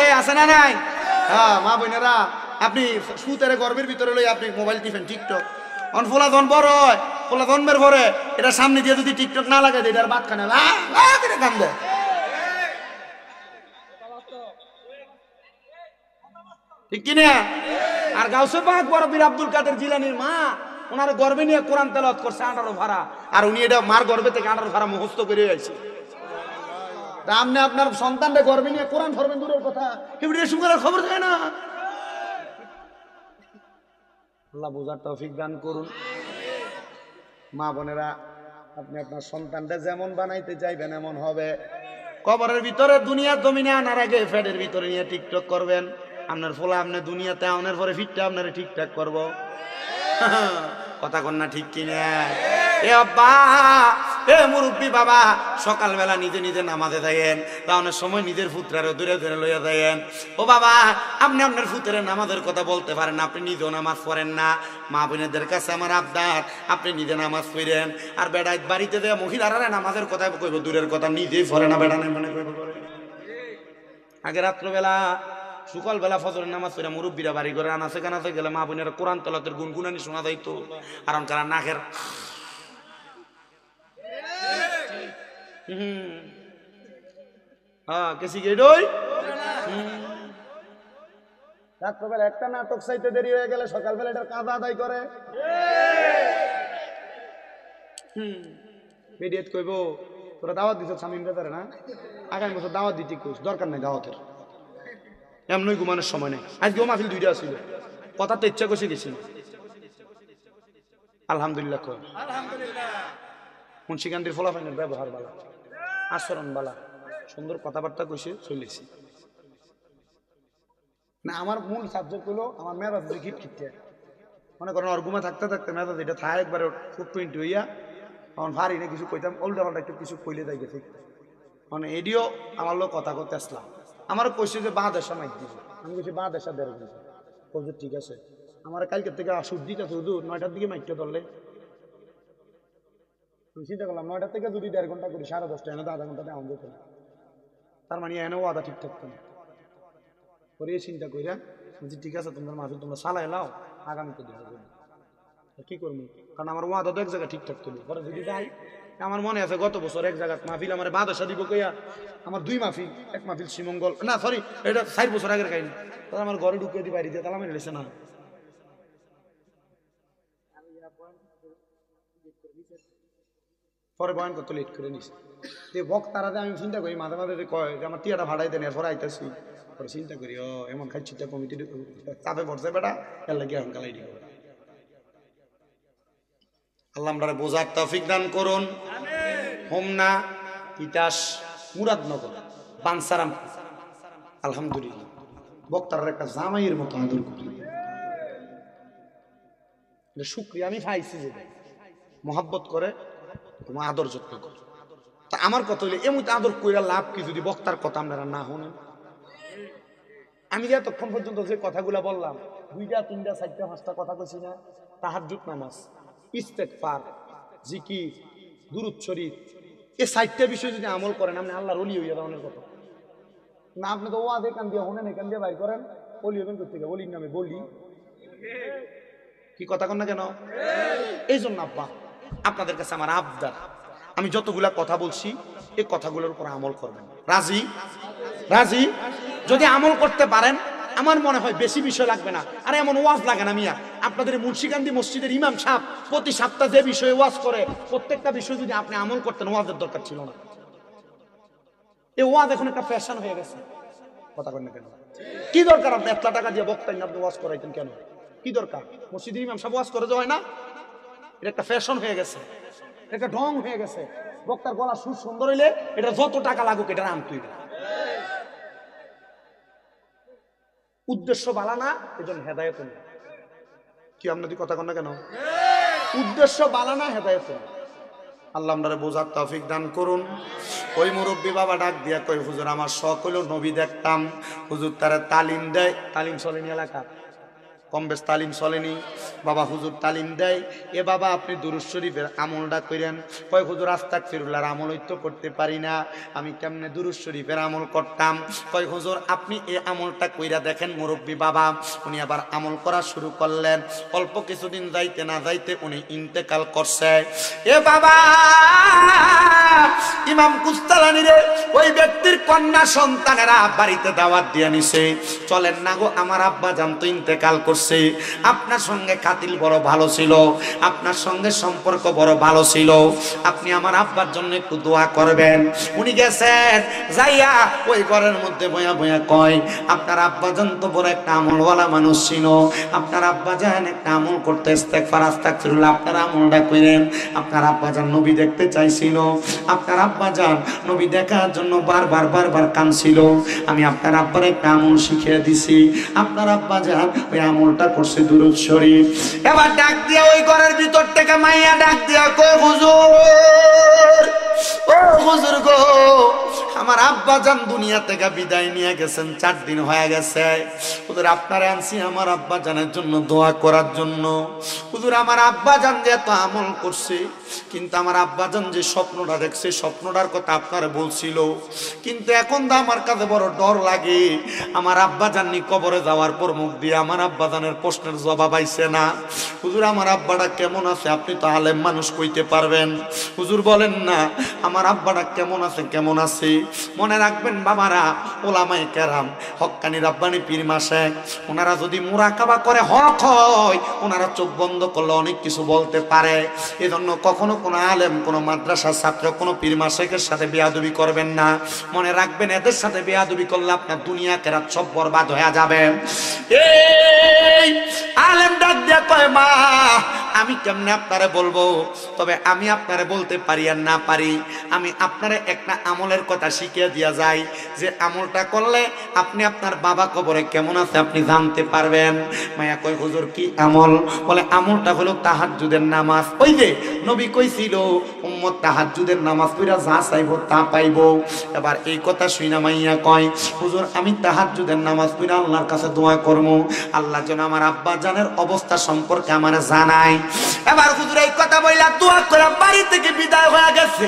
এই আছে না নাই? হ্যাঁ মা বোনেরা, আপনি সুতেরে গর্বের ভিতরে লই আপনি মোবাইল টিপেন টিকটক, অন ফোলা ধন বড় হয়, ফোলা ধনবের পরে এটা সামনে দিয়ে যদি টিকটক না লাগাই দেয় এটার বাদ খানে কান দেয়। ঠিক কিনা? আর গাউসে পাক বড় পীর আব্দুল কাদের জিলানীর মা ওনার গর্বে নিয়ে কোরআন তেলাওয়াত করছে 18 ভাড়া, আর উনি এটা মার গর্বে থেকে 18 ভাড়া মুখস্থ করে আইছে। আপনি আপনার সন্তানটা গর্বে নিয়ে কোরআন ধরবেন দূরের কথা, কেউ রেশম করার খবর যায় না। আল্লাহ বুঝার তৌফিক দান করুন। মা বোনেরা, আপনি আপনার সন্তানটা যেমন বানাইতে চাইবেন এমন হবে। কবরের ভিতরে দুনিয়ার জমিনে আনার আগে ফ্যাটের ভিতরে নিয়ে টিকটক করবেন। আপনার ফোলা আপনি দুনিয়াতে আনার পরে ফিটটা আপনার ঠিকঠাক করবো। কথা কন না ঠিক কিনা? এ আব্বা এ মুরব্বী বাবা সকালবেলা নিজে নিজে নামাজে যাইয়েন, অনেক সময় নিজের পুত্রারে দূরে দূরে লইয়া যাইয়েন। ও বাবা আপনি আপনার পুত্রের নামাজের কথা বলতে পারেন না, আপনি নিজেও নামাজ পড়েন না। মা বোনেদের কাছে আমার আবদার, আপনি নিজে নামাজ পড়েন। আর বেড়াই বাড়িতে দেয়া মহিলারা নামাজের কথা কইব, দূরের কথা নিজেই পড়ে না, বেড়া নেই মনে কইব। আগে রাত্রবেলা সকালবেলা ফজরের নামাজ পড়ে মুরব্বীরা বাড়ি করে আনাচে কানাচে গেলে মা বোনেরা কোরআন তেলাওয়াতের গুনগুনানি শোনা যাইতো। আর কারা নাকের কেসি গেডই রাত্রবেলা একটা নাটক চাইতে দেরি হয়ে গেলে সকালবেলা এটা কাজ আদায় করে। বেডিয়েত কইব তোরা দাওয়াত দিছ স্বামীন বেতারে না, আগামী বছর দাওয়াত দিতে কইস, দরকার নাই দাওয়াতের, এমনই ঘুমানোর সময় নেই। আজকেও মাহফিল দুইটা ছিল, কথা তো ইচ্ছা কষে গেছিল। আলহামদুলিল্লাহ কর, মুন্সিকান্দির ফলাফাইনের ব্যবহার বালা, আচরণ বালা, সুন্দর কথাবার্তা কইসে চলেছি না। আমার মূল সাবজেক্ট হলো আমার মেজাজ খিট খিটে, মনে করেন ওর ঘুমা থাকতে থাকতে মেজাজ এটা থায় একবারে খুব টোয়েন্টি হইয়া, তখন ভারী না কিছু কইতাম, উল্টা পাল্টা একটু কিছু কইলে যাই গেছে। মানে এডিও আমার লোক কথা করতে আসলাম, আমারও কইছে যে বা দেশা মাইক দিছে, আমি কইছি বা দেশা দেড় দিছে, কইছে ঠিক আছে। আমার কালকের থেকে সর্দিটা শুধু 9টার দিকে মাইকটা ধরলে আমি চিন্তা করলাম 9টার থেকে যদি 1.5 ঘন্টা করি 10:30 এনে তো আধা ঘন্টা দেওয়া যেত না, তার মানে এনেও আধা ঠিক থাকতো না। পরে চিন্তা কইরা বলছি ঠিক আছে তোমরা মাহফিল তোমরা চালাই লাও, আগামীতে দেখা যাবে কি করবো, কারণ আমার ওয়াদা তো এক জায়গায় ঠিক থাকতো। পরে যদি যাই, আমার মনে আছে গত বছর এক জায়গায় মাহফিল আমার বাদশা দিব কইয়া আমার 2 মাহফিল, এক মাহফিল শ্রীমঙ্গল না সরি এটা 4 বছর আগের কাহিনী, তাহলে আমার ঘরে ঢুকিয়ে দিয়ে বাইরে দিয়ে তালা মেরে লেছে না। পরে বয়ান করতে লেট করে নিছে, বক্তারা আমি চিন্তা করি মাঝে মাঝে কয় যে আমার টিয়াটা ভাড়াই দেন, এরপর আইতেছি। পরে চিন্তা করি ও এমন খাইছিটা কমিটি চাপে পড়ছে বেটা, এর লাগে এখন কালাই দিব। আল্লাহ আমরা বোঝার তৌফিক দান করুন। হোমনা তিতাস মুরাদনগর বানসারাম আলহামদুলিল্লাহ বক্তার একটা জামাইয়ের মতো আদর করি, শুক্রিয়া আমি পাইছি যে মহাব্বত করে তোমার আদর যত্ন করে। তা আমার কথা হইলে এমন আদর কইরা লাভ কি যদি বক্তার কথা আপনারা না শোনেন। আমি যে এতক্ষণ পর্যন্ত যে কথাগুলা বললাম 2টা 3টা 4টা 5টা কথা কইছি না, তাহাজ্জুদ নামাজ, ইস্তেগফার, জিকির, দুরূদ শরীফ, এই 4টা বিষয় যদি আমল করেন আপনি আল্লাহর ওলি হইয়া যাওয়ার কথা না। আপনি তো ওয়াদে কান দিয়ে শোনেন, এখান দিয়ে বাইর করেন, ওলি হবেন করতে গিয়ে ওলির নামে বলি কি কথা কন না কেন? এই জন্য আব্বা আপনাদের কাছে আমার আবদার, আমি যতগুলা কথা বলছি এই কথাগুলোর উপর আমল করবেন। রাজি? রাজি? যদি আমল করতে পারেন আমার মনে হয় বেশি বিষয় লাগবে না। আর এমন ওয়াজ লাগে না মিয়া, আপনাদের মুন্সিকান্দি মসজিদের ইমাম সাহেব প্রতি সপ্তাহে যে বিষয়ে ওয়াজ করে প্রত্যেকটা বিষয় যদি আপনি আমল করতেন ওয়াজের দরকার ছিল না। এই ওয়াজ এখন একটা ফ্যাশন হয়ে গেছে, কথা কন না কেন? কি দরকার আপনি 1 লাখ টাকা দিয়ে বক্তাই আপনি ওয়াজ করাইতেন কেন? কি দরকার? মসজিদের ইমাম সাহেব ওয়াজ করে যায় না, এটা একটা ফ্যাশন হয়ে গেছে, এটা ঢং হয়ে গেছে। বক্তার গলা সুর সুন্দর হইলে এটা যত টাকা লাগুক এটা আনতে হইবে, উদ্দেশ্য বালা না, এজন্য হেদায়েত নেই। কি আপনাদের কথা কন না কেন? উদ্দেশ্য বালা না, হেদায়েত নেই। আল্লাহ আমাদের বোঝার তৌফিক দান করুন। ওই মুরব্বী বাবা ডাক দিয়া কই হুজুর আমার শখ হইল নবী দেখতাম। হুজুর তারা তালিম দেয়, তালিম চলেনি এলাকা কম বেশ তালিম চলেনি, বাবা হুজুর তালিম দেয়। এ বাবা আপনি দুরূদ শরীফের আমলটা করেন। কয় হুজুর আস্তাগফিরুল্লাহর আমল হইতো করতে পারি না, আমি কেমনে দুরূদ শরীফের আমল করতাম? কয় হুজুর আপনি এই আমলটা কইরা দেখেন। মুরব্বী বাবা উনি আবার আমল করা শুরু করলেন। অল্প কিছুদিন যাইতে না যাইতে উনি ইন্তেকাল করছে। এ বাবা ইমাম কুস্তালানি রে ওই ব্যক্তির কন্যা সন্তানেরা বাড়িতে দাওয়াত দিয়ে নিছে, চলেন না গো আমার আব্বা জান তো ইন্তেকাল করছে, আপনার সঙ্গে কাতিল বড় ভালো ছিল, আপনার সঙ্গে সম্পর্ক বড় ভালো ছিল, আপনি আমার আব্বার জন্য একটু দোয়া করবেন। উনি গেছেন যাইয়া ওই ঘরের মধ্যে বয়া বয়া কয় আপনার আব্বা জান তো বড় একটা আমলওয়ালা মানুষ ছিল, আপনার আব্বা জান একটা আমল করতে ইস্তেগফার আস্তাগফিরুল্লাহ আপনার আমলটা করেন। আপনার আব্বা জান নবী দেখতে চাইছিল, আপনার আব্বা জান নবী দেখার জন্য বারবার কাঁদছিল, আমি আপনার আব্বার একটা আমল শিখিয়ে দিছি, আপনার আব্বা জান ওই আমলটা করছে দুরূদ শরীফ। এবার ডাক দিয়া ওই ঘরের ভিতর থেকে মাইয়া ডাক দিয়া কই হুজুর হুজুর গো, আমার আব্বা জান দুনিয়া থেকে বিদায় নিয়ে গেছেন, 4 দিন হয়ে গেছে। হুজুর আপনারে আনছি আমার আব্বা জানের জন্য দোয়া করার জন্য। হুজুর আমার আব্বা জান যে এত আমল করছে, কিন্তু আমার আব্বা জান যে স্বপ্নটা দেখছে, স্বপ্নটার কথা আপনারে বলছিল, কিন্তু এখন তো আমার কাছে বড় ডর লাগে। আমার আব্বা জাননি কবরে যাওয়ার পর মুখ দিয়ে আমার আব্বা জানের প্রশ্নের জবাব আইছে না। হুজুর আমার আব্বাটা কেমন আছে? আপনি তো আলেম মানুষ, কইতে পারবেন। হুজুর বলেন না আমার আব্বাটা কেমন আছে, কেমন আছে? মনে রাখবেন বাবারা, ওলামায়ে কেরাম, হক্কানি রাব্বানি পীর মাশায়েখ, ওনারা যদি মুরাকাবা করে হক হয়, ওনারা চোখ বন্ধ করলে অনেক কিছু বলতে পারে। এজন্য কখনো কোনো আলেম, কোনো মাদ্রাসার ছাত্র, কোনো পীর মাশায়েখের সাথে বেয়াদবি করবেন না। মনে রাখবেন এদের সাথে বেয়াদবি করলে আপনার দুনিয়া কেরাত সব বরবাদ হয়ে যাবে। এই আলেম ডাক দিয়া কয়, মা আমি কেমনে আপনারে বলবো? তবে আমি আপনারে বলতে পারি আর না পারি, আমি আপনারে একটা আমলের কথা শিখিয়ে দিয়া যাই, যে আমলটা করলে আপনি আপনার বাবা কবরে কেমন আছে আপনি জানতে পারবেন। মায়া কয়, হুজুর কি আমল? বলে আমলটা হলো তাহাজ্জুদের নামাজ। ওই যে নবী কইছিল উম্মত তাহাজ্জুদের নামাজ পড়া যা চাইবো তা পাইবো। এবার এই কথা শুইনা মাইয়া কয়, হুজুর আমি তাহাজ্জুদের নামাজ পড়া আল্লাহর কাছে দোয়া করবো, আল্লাহ যেন আমার আব্বা জানের অবস্থা সম্পর্কে আমার জানায়। এবার হুজুর এই কথা বইলা দোয়া করে বাড়ি থেকে বিদায় হয়ে গেছে।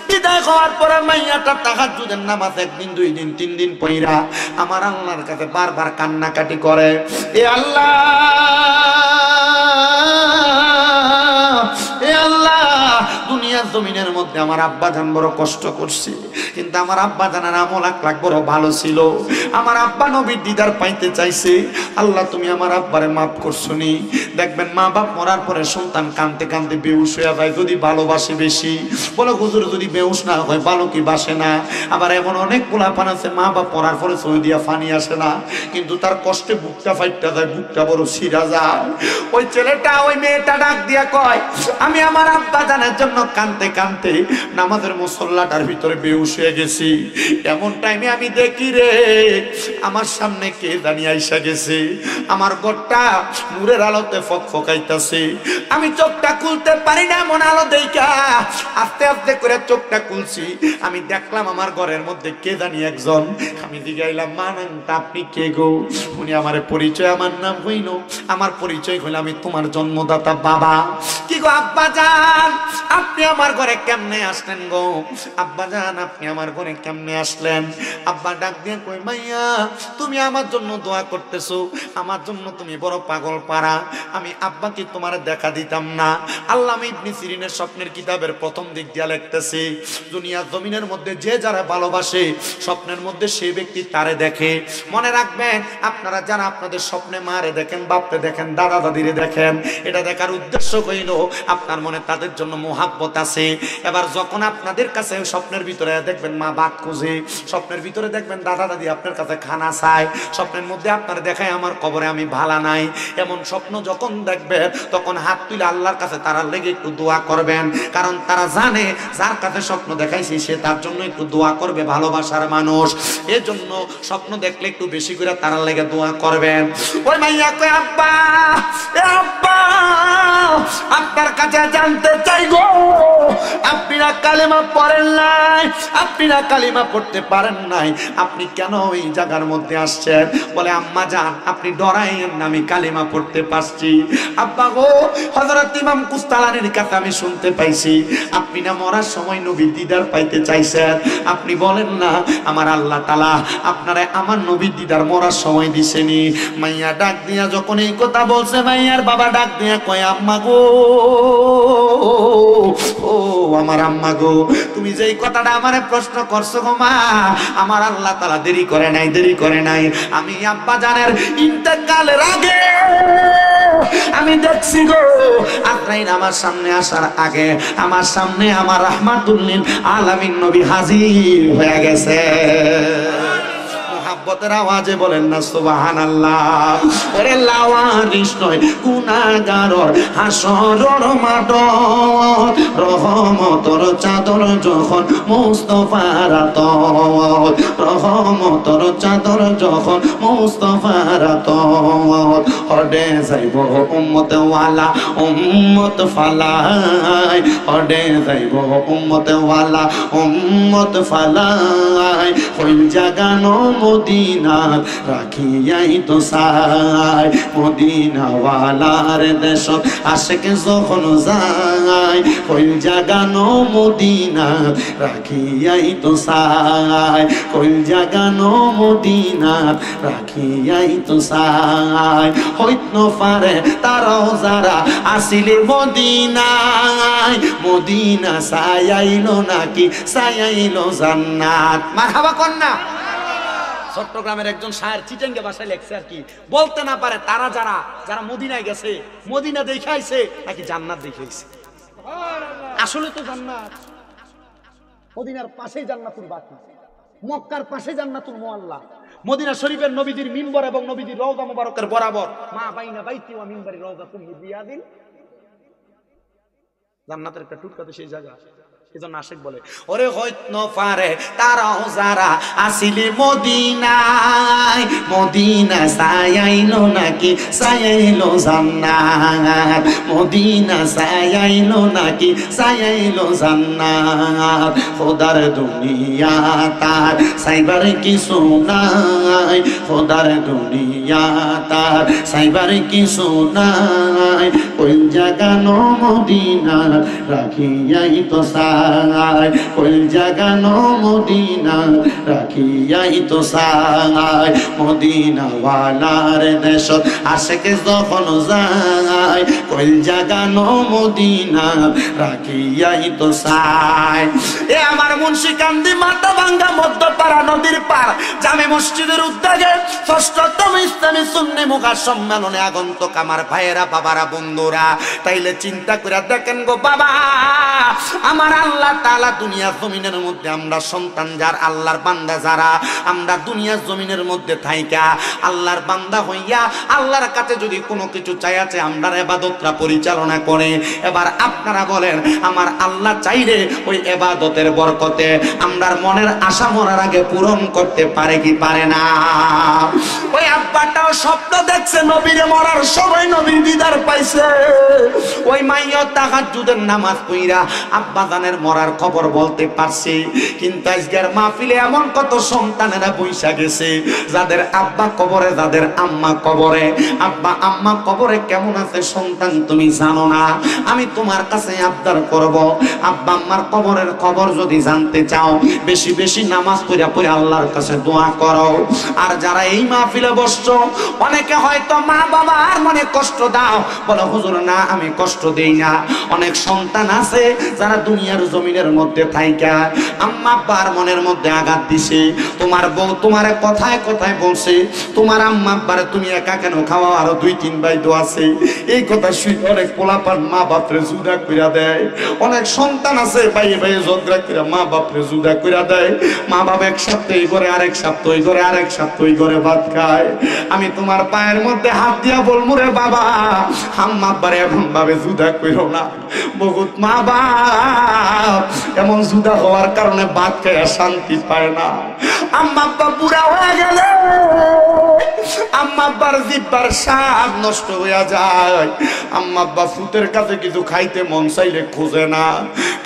বিদায় হওয়ার পরে মাইয়াটা তাহাজ্জুদের নামাজ 1 দিন 2 দিন 3 দিন পড়া আমার আল্লাহর কাছে বারবার কান্নাকাটি করে, এ আল্লাহ, এ আল্লাহ, দুনিয়ার জমিনের মধ্যে আমার আব্বা জান বড় কষ্ট করছে, কিন্তু আমার আব্বা জানের আমল আকলাক বড় ভালো ছিল। আমার আব্বা নবীর দিদার পাইতে চাইছে, আল্লাহ তুমি আমার আব্বারে মাফ করছো নি। দেখবেন মা বাপ মরার পরে সন্তান কাঁদতে কাঁদতে বেহুশ হয়ে যায়, যদি ভালোবাসে বেশি। বলে হুজুর যদি বেহুশ না হয় ভালো কি বাসে না? আবার এমন অনেক পোলাপান আছে মা বাপ মরার পরে চলে দিয়া ফানি আসে না, কিন্তু তার কষ্টে বুকটা ফাইটটা যায়, বুকটা বড় সিরা যায়। ওই ছেলেটা ওই মেয়েটা ডাক দিয়া কয়, আমি আমার আব্বা জানের জন্য কাঁদতে কাঁদতে নামাজের মুসল্লাটার ভিতরে বেহুশ হয়ে গেছি। এমন টাইমে আমি দেখি রে আমার সামনে কে দাঁড়িয়ে আইসা গেছে, আমার ঘরটা নূরের আলোতে ফকফকাইতাছে। আমি চোখটা খুলতে পারি না, এমন আলো দেখা আস্তে আস্তে করে চোখটা খুলছি। আমি দেখলাম আমার ঘরের মধ্যে কে জানি একজন। আমি জিগাইলাম, মা নামটা আপনি কে গো? উনি আমার পরিচয়, আমার নাম হইল, আমার পরিচয় হইল আমি তোমার জন্মদাতা বাবা। কি গো আব্বা জান, আপনি আমার ঘরে কেমনে আসলেন গো? আব্বা জান আপনি আমার ঘরে কেমনে আসলেন? আব্বা ডাক দিয়ে কই, মাইয়া তুমি আমার জন্য দোয়া করতেছো, আমার জন্য তুমি বড় পাগল পারা। আমি আব্বাকে তোমার দেখা দিতাম না। আল্লামা ইবনে সিরিনের স্বপ্নের কিতাবের প্রথম দিক দিয়া লিখতেছে, দুনিয়ার জমিনের মধ্যে যে যারা ভালোবাসে স্বপ্নের মধ্যে সেই ব্যক্তি তারে দেখে। মনে রাখবেন আপনারা যারা আপনাদের স্বপ্নে মারে দেখেন, বাপরে দেখেন, দাদা দাদিরে দেখেন, এটা দেখার উদ্দেশ্য হইল আপনার মনে তাদের জন্য মোহাব্বত আছে। এবার যখন আপনাদের কাছে স্বপ্নের ভিতরে দেখবেন মা ভাত খুঁজে, স্বপ্নের ভিতরে দেখবেন দাদা দাদি আপনার কাছে খানা চায়, স্বপ্নের মধ্যে আপনার দেখায় আমার কবরে আমি ভালা নাই, এমন স্বপ্ন যখন দেখবেন তখন হাত তুলে আল্লাহর কাছে তারা লেগে একটু দোয়া করবেন। কারণ তারা জানে যার কাছে স্বপ্ন দেখাইছি সে তার জন্য একটু দোয়া করবে, ভালোবাসার মানুষ। এজন্য স্বপ্ন দেখলে একটু বেশি করে তারা লেগে দোয়া করবেন। ওই মাইয়া কই, আব্বা, এ আব্বা, আপনার কাছে জানতে চাই গো, আপনারা কালিমা পড়েন নাই, আপনারা কালিমা পড়তে পারেন নাই, আপনি কেন এই জায়গার মধ্যে আসছেন? বলে আম্মা জান আপনি ডরাইয়েন না, আমি কালিমা পড়তে পারছি। আব্বা গো, হযরত ইমাম কুস্তালানির কাছে আমি শুনতে পাইছি আপনি না মরার সময় নবী দিদার পাইতে চাইছেন। আপনি বলেন না আমার আল্লাহ তাআলা আপনারে আমার নবী দিদার মরার সময় দিছেনি? মাইয়া ডাক দিয়া যখন এই কথা বলছে, মাইয়ার বাবা ডাক দিয়া কয়, আম্মা গো, ও আমার আম্মা গো, তুমি যে এই কথাটা আমারে প্রশ্ন করছো গো মা, আমার আল্লাহ তাআলা দেরি করে নাই, দেরি করে নাই। আমি আব্বা জানের ইন্তেকালের আগে আমি দেখছি গো, আজরাইল আমার সামনে আসার আগে আমার সামনে আমার রাহমাতুল লিল আলামিন নবী হাজির হয়ে গেছে। মোহাব্বতের আওয়াজে বলেন না সুবহানাল্লাহ। ওরে লাওয়ারিস নয় গুনাহগারর হাসরর মাঠ, রহমতর চাদর যখন মুস্তাফার আতর, রহমতর চাদর যখন মুস্তাফার আতর হডে যাইব উম্মত ওয়ালা উম্মত ফালাই হডে যাইব উম্মত ওয়ালা উম্মত ফালাই হইল জাগানো মদিনা রাখিয়াই তো সাই মদিনা ওয়ালার দেশ আশেক যখন যায় হইল জাগানো মদিনা রাখিয়াই তো সাই হইল জাগানো মদিনা রাখিয়াই তো সাই হইত নফারে তারাও যারা আসিলে মদিনায় মদিনা সায়াইলো নাকি সায়াইলো জান্নাত মারহাবা কন্যা। চট্টগ্রামের একজন শায়ের চিটাঙ্গা ভাষায় লেখছে আর কি, বলতে না পারে তারা যারা যারা মদিনায় গেছে মদিনা দেখাইছে নাকি জান্নাত দেখাইছে। আসলে তো জান্নাত মদিনার পাশেই জান্নাতুল বাকি, মক্কার পাশে জান্নাতুল মুআল্লা, মদিনা শরীফের নবীজির মিম্বর এবং নবীজির রওজা মুবারকের বরাবর মা বাইনা বাইতি ওয়া মিম্বারি রওজাতুন মিন রিয়াদিল জান্নাতের একটা টুকরা তো সেই জায়গা। এজন্য আশিক বলে ওরে হইত নফারে তারাও যারা আসিলি মদিনায় মদিনা সায়াইলো নাকি সায়াইলো জান্নাত মদিনা সায়াইলো নাকি সায়াইলো জান্নাত খোদার দুনিয়া তার সাইবার কিছু নাই খোদার দুনিয়া তার সাইবার কিছু নাই ওই জাগানো মদিনা রাখিয়াই তো সাই ওই জাগানো মদিনা রাখিয়াই তো সাই মদিনা ওয়ালার দেশ আশেক যখন যায় ওই জাগানো মদিনা রাখিয়াই তো সাই। এ আমার মুন্সিকান্দি মাথা ভাঙ্গা মধ্যপাড়া নদীর পার জামে মসজিদের উদ্যোগে ৬ষ্ঠতম ইসলামী সুন্নি মুখা সম্মেলনে আগন্তুক আমার ভাইয়েরা বাবারা বন্ধুরা তাইলে চিন্তা করে দেখেন গো বাবা, আমার আল্লাহ তাআলা দুনিয়া জমিনের মধ্যে আমরা সন্তান যার আল্লাহর বান্দা যারা আমরা দুনিয়া জমিনের মধ্যে থাইকা আল্লাহর বান্দা হইয়া আল্লাহর কাছে যদি কোনো কিছু চাইছে আমরা ইবাদতটা পরিচালনা করে, এবার আপনারা বলেন আমার আল্লাহ চাইলে ওই ইবাদতের বরকতে আমরার মনের আশা মরার আগে পূরণ করতে পারে কি পারে না? ওই আব্বাটাও স্বপ্ন দেখছে নবীরে মরার সময় নবীর দিদার পাইছে, ওই মাইয়া তাহাজ্জুদের নামাজ পড়া আব্বা জানের মরার খবর বলতে পারছে, কিন্তু আজকের মাহফিলে এমন কত সন্তানেরা বইসা গেছে যাদের আব্বা কবরে যাদের আম্মা কবরে, আব্বা আম্মা কবরে কেমন আছে সন্তান তুমি জানো না। আমি তোমার কাছে আবদার করব আব্বা আম্মার কবরের খবর যদি জানতে চাও বেশি বেশি নামাজ পড়া পড়ে আল্লাহর কাছে দোয়া করো। আর যারা এই মাহফিলে বসছো অনেকে হয়তো মা বাবার মনে কষ্ট দাও, বলো হুজুর না আমি কষ্ট দেই না। অনেক সন্তান আছে যারা দুনিয়ার জমিনের মধ্যে থাইকা আম্মা আব্বার মনের মধ্যে আঘাত দিছে, তোমার বউ তোমার কথায় কথায় বলছে তোমার আম্মা আব্বারে তুমি একা কেন খাওয়া, আরো 2-3 ভাই তো আছে। এই কথা শুনে অনেক পোলাপান মা বাপরে জুদা কইরা দেয়। অনেক সন্তান আছে ভাইয়ে ভাইয়ে ঝগড়া কইরা মা বাপরে জুদা কইরা দেয়। মা বাপ এক সপ্তাহ এই ঘরে আরেক সপ্তাহ ওই ঘরে আরেক সপ্তাহ ওই ঘরে ভাত খায়। আমি তোমার পায়ের মধ্যে হাত দিয়া বলবো রে বাবা আম্মা আব্বারে এমন ভাবে জুদা কইরো না। বহুত মা বাপ এমন জুদা হওয়ার কারণে ভাত খায় শান্তি পায় না। আম্মা আব্বা বুড়া হয়ে গেলে আম্মা আব্বার জিব্বার স্বাদ নষ্ট হয়ে যায়। আম্মা আব্বা ফুতের কাছে কিছু খাইতে মন চাইলে খোঁজে না,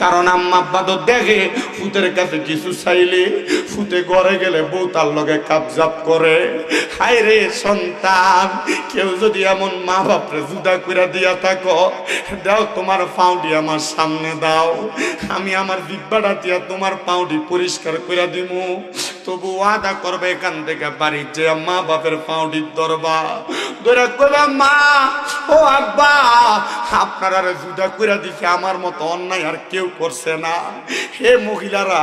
কারণ আম্মা আব্বা তো দেখে ফুতের কাছে কিছু চাইলে ফুতে ঘরে গেলে বউ তার লগে কাবজাব করে। হায় রে সন্তান, কেউ যদি এমন মা বাপরে জুদা কইরা দিয়া থাকো দাও তোমার পাউডি আমার সামনে দাও, আমি আমার জিব্বাটা দিয়া তোমার পাউডি পরিষ্কার কইরা দিমু। তবু ওয়াদা করবে এখান থেকে বাড়ি যে মা বাপের পাউডি ধরবা, ধরে কইবা মা ও আব্বা আপনারা জুদা কইরা দিছে আমার মতো অন্যায় আর কেউ করছে না। হে মহিলারা,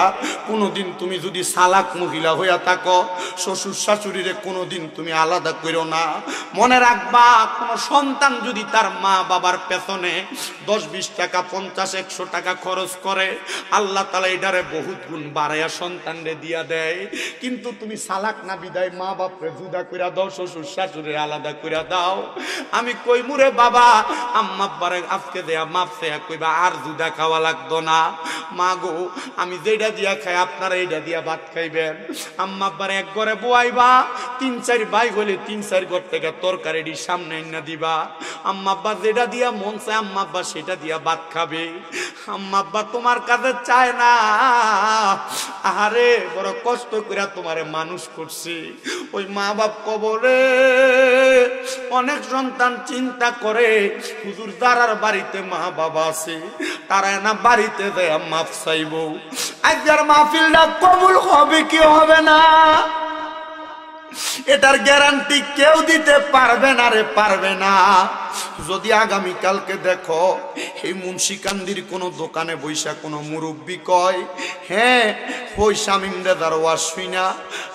কোনোদিন তুমি যদি চালাক মহিলা হইয়া থাকো শ্বশুর শাশুড়িরে কোনোদিন তুমি আলাদা করো না। মনে রাখবা কোন সন্তান যদি তার মা বাবার পেছনে 10-20 টাকা 50-100 টাকা খরচ করে আল্লাহ তাআলা এটারে বহুত গুণ বাড়াইয়া সন্তানরে দিয়া দেয়। কিন্তু তুমি চালাক না বিদায় মা বাপরে জুদা কইরা দাও, শ্বশুর শাশুড়িরে আলাদা কইরা দাও। আমি কই মুরে বাবা আম্মা আব্বারে আজকে দেয়া মাপ চেয়া কইবা আর জুদা খাওয়া লাগতো না। মা গো আমি যেটা দিয়া খাই আপনারা এইটা দিয়া ভাত খাইবেন। আম্মা আব্বারে এক ঘরে বয়াইবা, 3-4 ভাই হলে 3-4 ঘর থেকে তরকারি সামনে এনে দিবা। আম্মা আব্বা যেটা দিয়া মন চায় আম্মা আব্বা সেটা দিয়া ভাত খাবে। আম্মা আব্বা তোমার কাছে চায় না, আরে বড় কষ্ট করে তোমারে মানুষ করছি। ওই মা বাপ কবরে অনেক সন্তান চিন্তা করে হুজুর যারার বাড়িতে মা বাবা আছে তারা না বাড়িতে দেয় মাফ চাইব। আজকের মাহফিলটা কবুল হবে কি হবে না এটার গ্যারান্টি কেউ দিতে পারবে না রে, পারবে না। যদি আগামী কালকে দেখো এই মুন্সিকান্দির কোনো দোকানে বৈশা কোনো মুরব্বী কয় হ্যাঁ ওই শামিমদার ওয়াজ শুইনা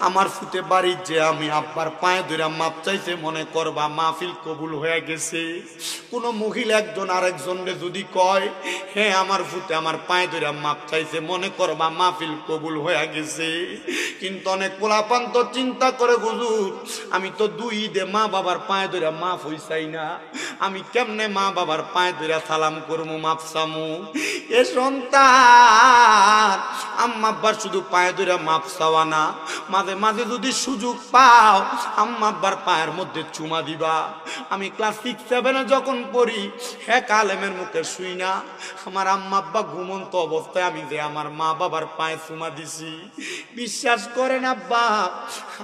আমার ফুটে বাড়ির যে আমি আব্বার পায়ে ধরে মাপ চাইতে মনে করবা মাহফিল কবুল হয়ে গেছে। কোনো মহিলা একজন আরেকজনরে যদি কয় হ্যাঁ আমার ফুটে আমার পায়ে ধরে মাপ চাইছে মনে করবা মাহফিল কবুল হয়ে গেছে। কিন্তু অনেক পোলাপান তো চিন্তা করে হুজুর আমি তো 2 ঈদে মা বাবার পায়ে ধরে মাফ হইছাই না, আমি কেমনে মা বাবার পায়ে ধরে সালাম করবো মাফ চামু। এ সন্তান আম্মা আব্বার শুধু পায়ে ধরে মাফ চাওয়া না, মাঝে মাঝে যদি সুযোগ পাও আম্মা আব্বার পায়ের মধ্যে চুমা দিবা। আমি ক্লাস 6-7 যখন পড়ি হ্যাঁ আলেমের মুখে শুই না আমার আম্মা আব্বা ঘুমন্ত অবস্থায় আমি যে আমার মা বাবার পায়ে চুমা দিছি। বিশ্বাস করেন আব্বা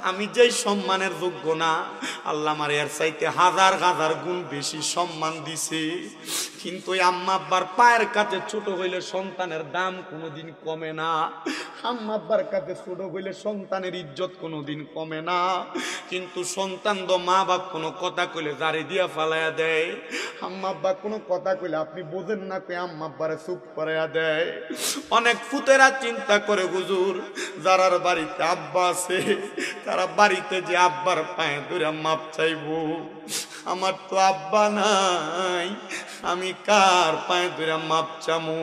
আমি যেই সম্মানের যোগ্য না আল্লাহ আমার এর চাইতে 1000 গুণ বেশি সম্মান দিছে। কিন্তু এই আম্মা আব্বার পায়ের কাছে ছোট হইলে সন্তানের দাম কোনোদিন কমে না, আম্মা আব্বার কাছে ছোট হইলে সন্তানের ইজ্জত কোনোদিন কমে না। কিন্তু সন্তান তো মা বাপ কোনো কথা কইলে জারি দিয়া ফালাইয়া দেয়, আম্মা আব্বা কোনো কথা কইলে আপনি বোঝেন না কই আম্মা আব্বারে চুপ করাইয়া দেয়। অনেক ফুতেরা চিন্তা করে হুজুর যারার বাড়িতে আব্বা আছে তারা বাড়িতে যে আব্বার পায়ে ধরে মাপ চাইবো, আমার তো আব্বা নাই আমি কার পায়ে ধরে মাপ চামু।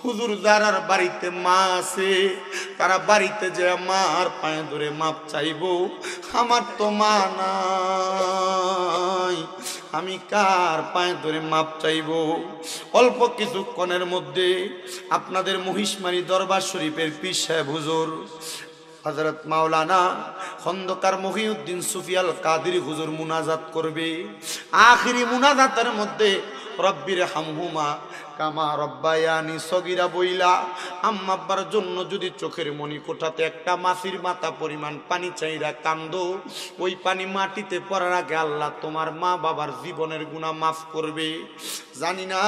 হুজুর যারার বাড়িতে মা আছে তারা বাড়িতে যে মার পায়ে ধরে মাপ চাইবো, আমার তো মা নাই আমি কার পায়ে ধরে মাপ চাইবো। অল্প কিছুক্ষণের মধ্যে আপনাদের মহিষমারি দরবার শরীফের পীর সাহেব হুজুর হযরত মাওলানা খন্দকার মহিউদ্দিন সুফিয়াল কাদির হুজুর মুনাজাত করবে। আখিরি মুনাজাতের মধ্যে রব্বির হামহুমা কামা রব্বায়ানি সগীরা বইলা আম্মা আব্বার জন্য যদি চোখের মনি কোঠাতে একটা মাছির মাথা পরিমাণ পানি চাইরা কান্দো, ওই পানি মাটিতে পড়ার আগে আল্লাহ তোমার মা বাবার জীবনের গুনাহ মাফ করবে। জানি না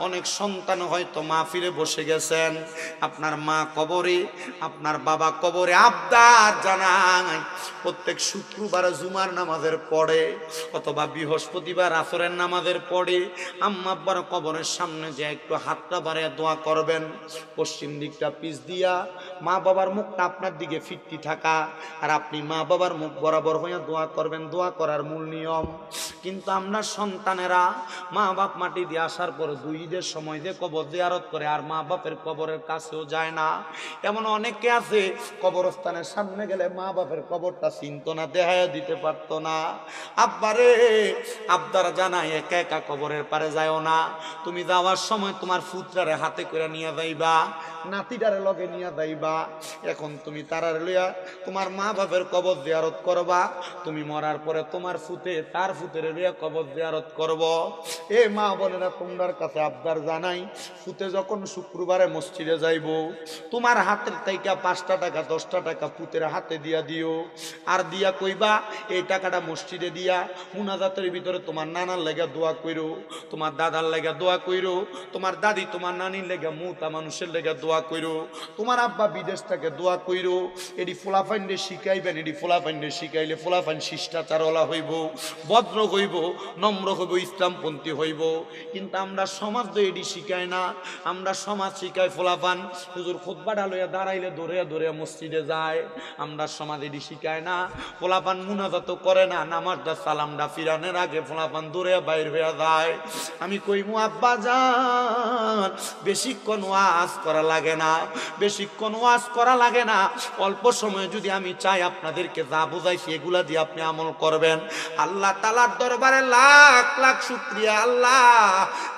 অনেক সন্তান হয়তো মাহফিলে বসে গেছেন, আপনার মা কবরে আপনার বাবা কবরে, আবদার জানাই প্রত্যেক শুক্রবার জুমার নামাজের পড়ে অথবা বৃহস্পতিবার আসরের নামাজের পড়ে আম্মা আব্বার কবরের সামনে যে একটু হাতটা বাড়িয়ে দোয়া করবেন, পশ্চিম দিকটা পিছ দিয়া মা বাবার মুখটা আপনার দিকে ফিরতি থাকা আর আপনি মা বাবার মুখ বরাবর হয়ে দোয়া করবেন, দোয়া করার মূল নিয়ম। কিন্তু আমরা সন্তানেরা মা বাপ মাটি দিয়ে আসার পর 2 ঈদের সময় যে কবর জিয়ারত করে আর মা বাপের কবরের কাছেও যায় না। এমন অনেকে আছে কবরস্থানের সামনে গেলে মা বাপের কবরটা চিনত না, দেখায় দিতে পারতো না। আব্বারে আবদার জানাই একা একা কবরের পারে যাও না, তুমি যাওয়ার সময় তোমার ফুতরারে হাতে করে নিয়ে যাইবা, নাতিটারে লগে নিয়ে যাইবা। এখন তুমি তারার লইয়া তোমার মা বাপের কবর জিয়ারত করবা, তুমি মরার পরে তোমার ফুতে তার ফুতের লইয়া কবর জিয়ারত করব। এ মা বোনেরা তোমার কাছে আবদার জানাই, ফুতে যখন শুক্রবারে মসজিদে যাইব তোমার হাতের থেকে 5টা টাকা 10টা টাকা ফুতের হাতে দিয়া দিও, আর দিয়া কইবা এই টাকাটা মসজিদে দিয়া মুনাজাতের ভিতরে তোমার নানার লেগা দোয়া কইরো, তোমার দাদার লেগা দোয়া কইরো, তোমার দাদি তোমার নানির লেগা মুতা মানুষের লেগা দোয়া কইরো, তোমার আব্বা বিদেশ থেকে দোয়া কইরো। এডি ফোলাফাইন্ডে শিখাইবেন, এডি ফোলাফাইন্ডে শিখাইলে ফোলাফাইন শিষ্টাচারওয়ালা হইব, ভদ্র হইব। হইব, নম্র হইব, ইসলামপন্থী হইব। কিন্তু আমরা সমাজ তো এটি শিখাই না। আমরা সমাজ শিখাই ফোলাপান হুজুর খুতবাটা লইয়া দাঁড়াইলে দৌড়ে দৌড়ে মসজিদে যায়। আমরা সমাজ এটি শিখাই না। ফোলাপান মুনাজাত করে না, নামাজটা সালামটা ফিরানের আগে ফোলাপান দৌড়ে বাইর হইয়া যায়। আমি কইমু আব্বা জান, বেশিক্ষণ ওয়াজ করা লাগে না, বেশিক্ষণ ওয়াজ করা লাগে না। অল্প সময় যদি আমি চাই আপনাদেরকে যা বুঝাইছি এগুলা দিয়ে আপনি আমল করবেন, আল্লাহ তাআলার দরবারে লাখ লাখ শুকরিয়া। আল্লাহ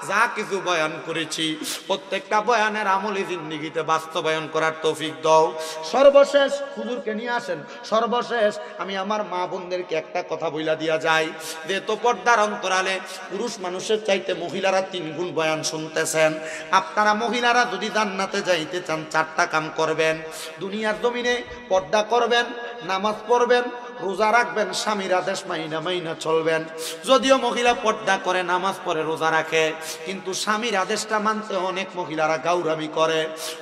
যা কিছু বয়ান করেছি প্রত্যেকটা বয়ানের আমলে জিন্দেগিতে বাস্তবায়ন করার তৌফিক দাও। সর্বশেষ হুজুরকে নিয়ে আসেন। সর্বশেষ আমি আমার মা বোনদেরকে একটা কথা বইলা দিয়া যাই, যে তো পর্দার অন্তরালে পুরুষ মানুষের চাইতে মহিলারা 3 গুণ বয়ান শুনতেছেন। আপনারা মহিলারা যদি জান্নাতে যাইতে চান 4টা কাম করবেন। দুনিয়ার জমিনে পর্দা করবেন, নামাজ পড়বেন, রোজা রাখবেন, স্বামীর আদেশ মাইনা মাইনা চলবেন। যদিও মহিলা পর্দা করে, নামাজ পড়ে, রোজা রাখে, কিন্তু স্বামীর আদেশটা মানতে অনেক মহিলারা গাউরামি করে।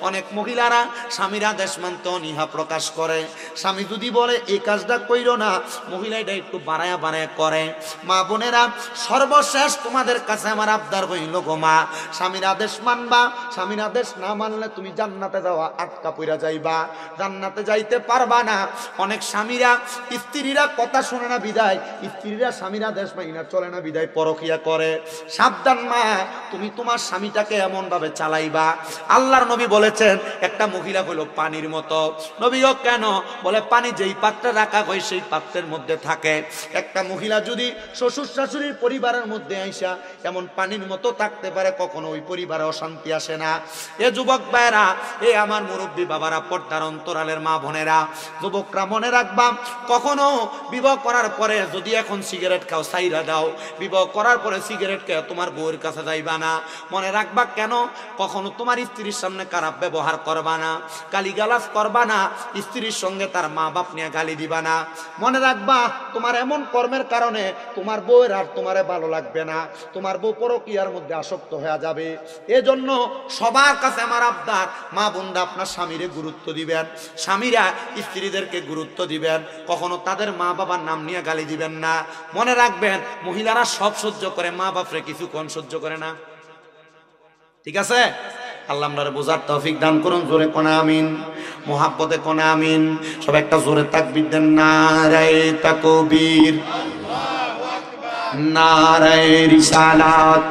অনেক মহিলারা স্বামীর আদেশ মানতে অনীহা প্রকাশ করে। স্বামী যদি বলে এই কাজটা কইরো না, মহিলা এটা একটু বাড়ায়া বাড়ায়া করে। মা বোনেরা, সর্বশেষ তোমাদের কাছে আমার আবদার হইল গো মা, স্বামীর আদেশ মানবা। স্বামীর আদেশ না মানলে তুমি জান্নাতে যাওয়া আটকা পইরা যাইবা, জান্নাতে যাইতে পারবা না। অনেক স্বামীরা স্ত্রীরা কথা শুনে না বিদায়, স্ত্রীরা স্বামীর আদেশ মাইনা চলে না বিদায় পরকিয়া করে। সাবধান মা, তুমি তোমার স্বামীটাকে এমন ভাবে চালাইবা। আল্লাহর নবী বলেছেন একটা মহিলা হলো পানির মতো। নবীও কেন বলে, পানি যেই পাত্রে রাখা হয় সেই পাত্রের মধ্যে থাকে। একটা মহিলা যদি শ্বশুর শাশুড়ির পরিবারের মধ্যে আইসা এমন পানির মতো থাকতে পারে, কখনো ওই পরিবারে অশান্তি আসে না। এ যুবক ভাইরা, এ আমার মুরব্বী বাবারা, পর্দার অন্তরালের মা বোনেরা, যুবকরা মনে রাখবা, কখনো বিবাহ করার পরে যদি এখন সিগারেট খাও সাইরা দাও, বিবাহ করার পরে সিগারেট খেয়ে তোমার বউয়ের কাছে যাইবা না। মনে রাখবা, কেন কখনো তোমার স্ত্রীর সামনে খারাপ ব্যবহার করবা না, গালিগালাজ করবা না, স্ত্রীর সঙ্গে তার মা বাপ নিয়ে গালি দিবা না। মনে রাখবা, তোমার এমন কর্মের কারণে তোমার বউয়ের আর তোমারে ভালো লাগবে না, তোমার বউ পরকীয়ার মধ্যে আসক্ত হয়ে যাবে। এজন্য সবার কাছে আমার আবদার, মা বোনরা আপনার স্বামীরে গুরুত্ব দিবেন, স্বামীরা স্ত্রীদেরকে গুরুত্ব দিবেন, কখনো তাদের মা বাবার নাম নিয়ে গালি দিবেন না। মনে রাখবেন, মহিলারা সব সহ্য করে, মা বাপরে কিছুক্ষণ সহ্য করে না। ঠিক আছে? আল্লাহ আপনারে বোঝার তৌফিক দান করুন। জোরে কোনা আমিন, মোহাব্বতে কোনা আমিন। সব একটা জোরে তাকবীর দেন। নারায়ে তাকবীর, নারায়ে রিসালাত,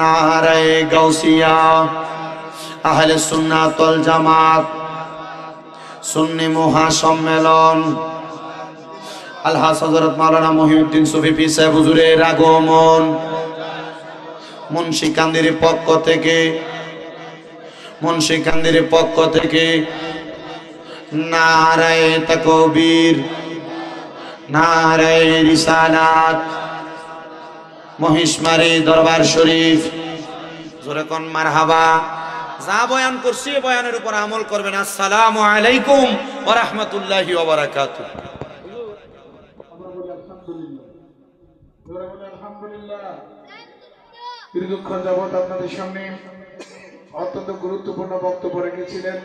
নারায়ে গাউসিয়া, আহলে সুন্নাত ওয়াল জামাত, সুন্নি মহাসম্মেলন, আলহাজ হযরত মাওলানা মহিউদ্দিন সুফি পীর সাহেব হুজুরের আগমন। মুন্সিকান্দির পক্ষ থেকে, মুন্সিকান্দির পক্ষ থেকে নারায়ে তাকবীর, নারায়ে রিসালাত, মহিষমারি দরবার শরীফ। জোরে কোন মারহাবা। যা বয়ান করছি বয়ানের উপর আমল করবেন। আসসালামু আলাইকুম ওয়া রাহমাতুল্লাহি ওয়া বারাকাতুহু। দীর্ঘক্ষণ যাবত আপনাদের সামনে অত্যন্ত গুরুত্বপূর্ণ বক্তব্য রেখেছিলেন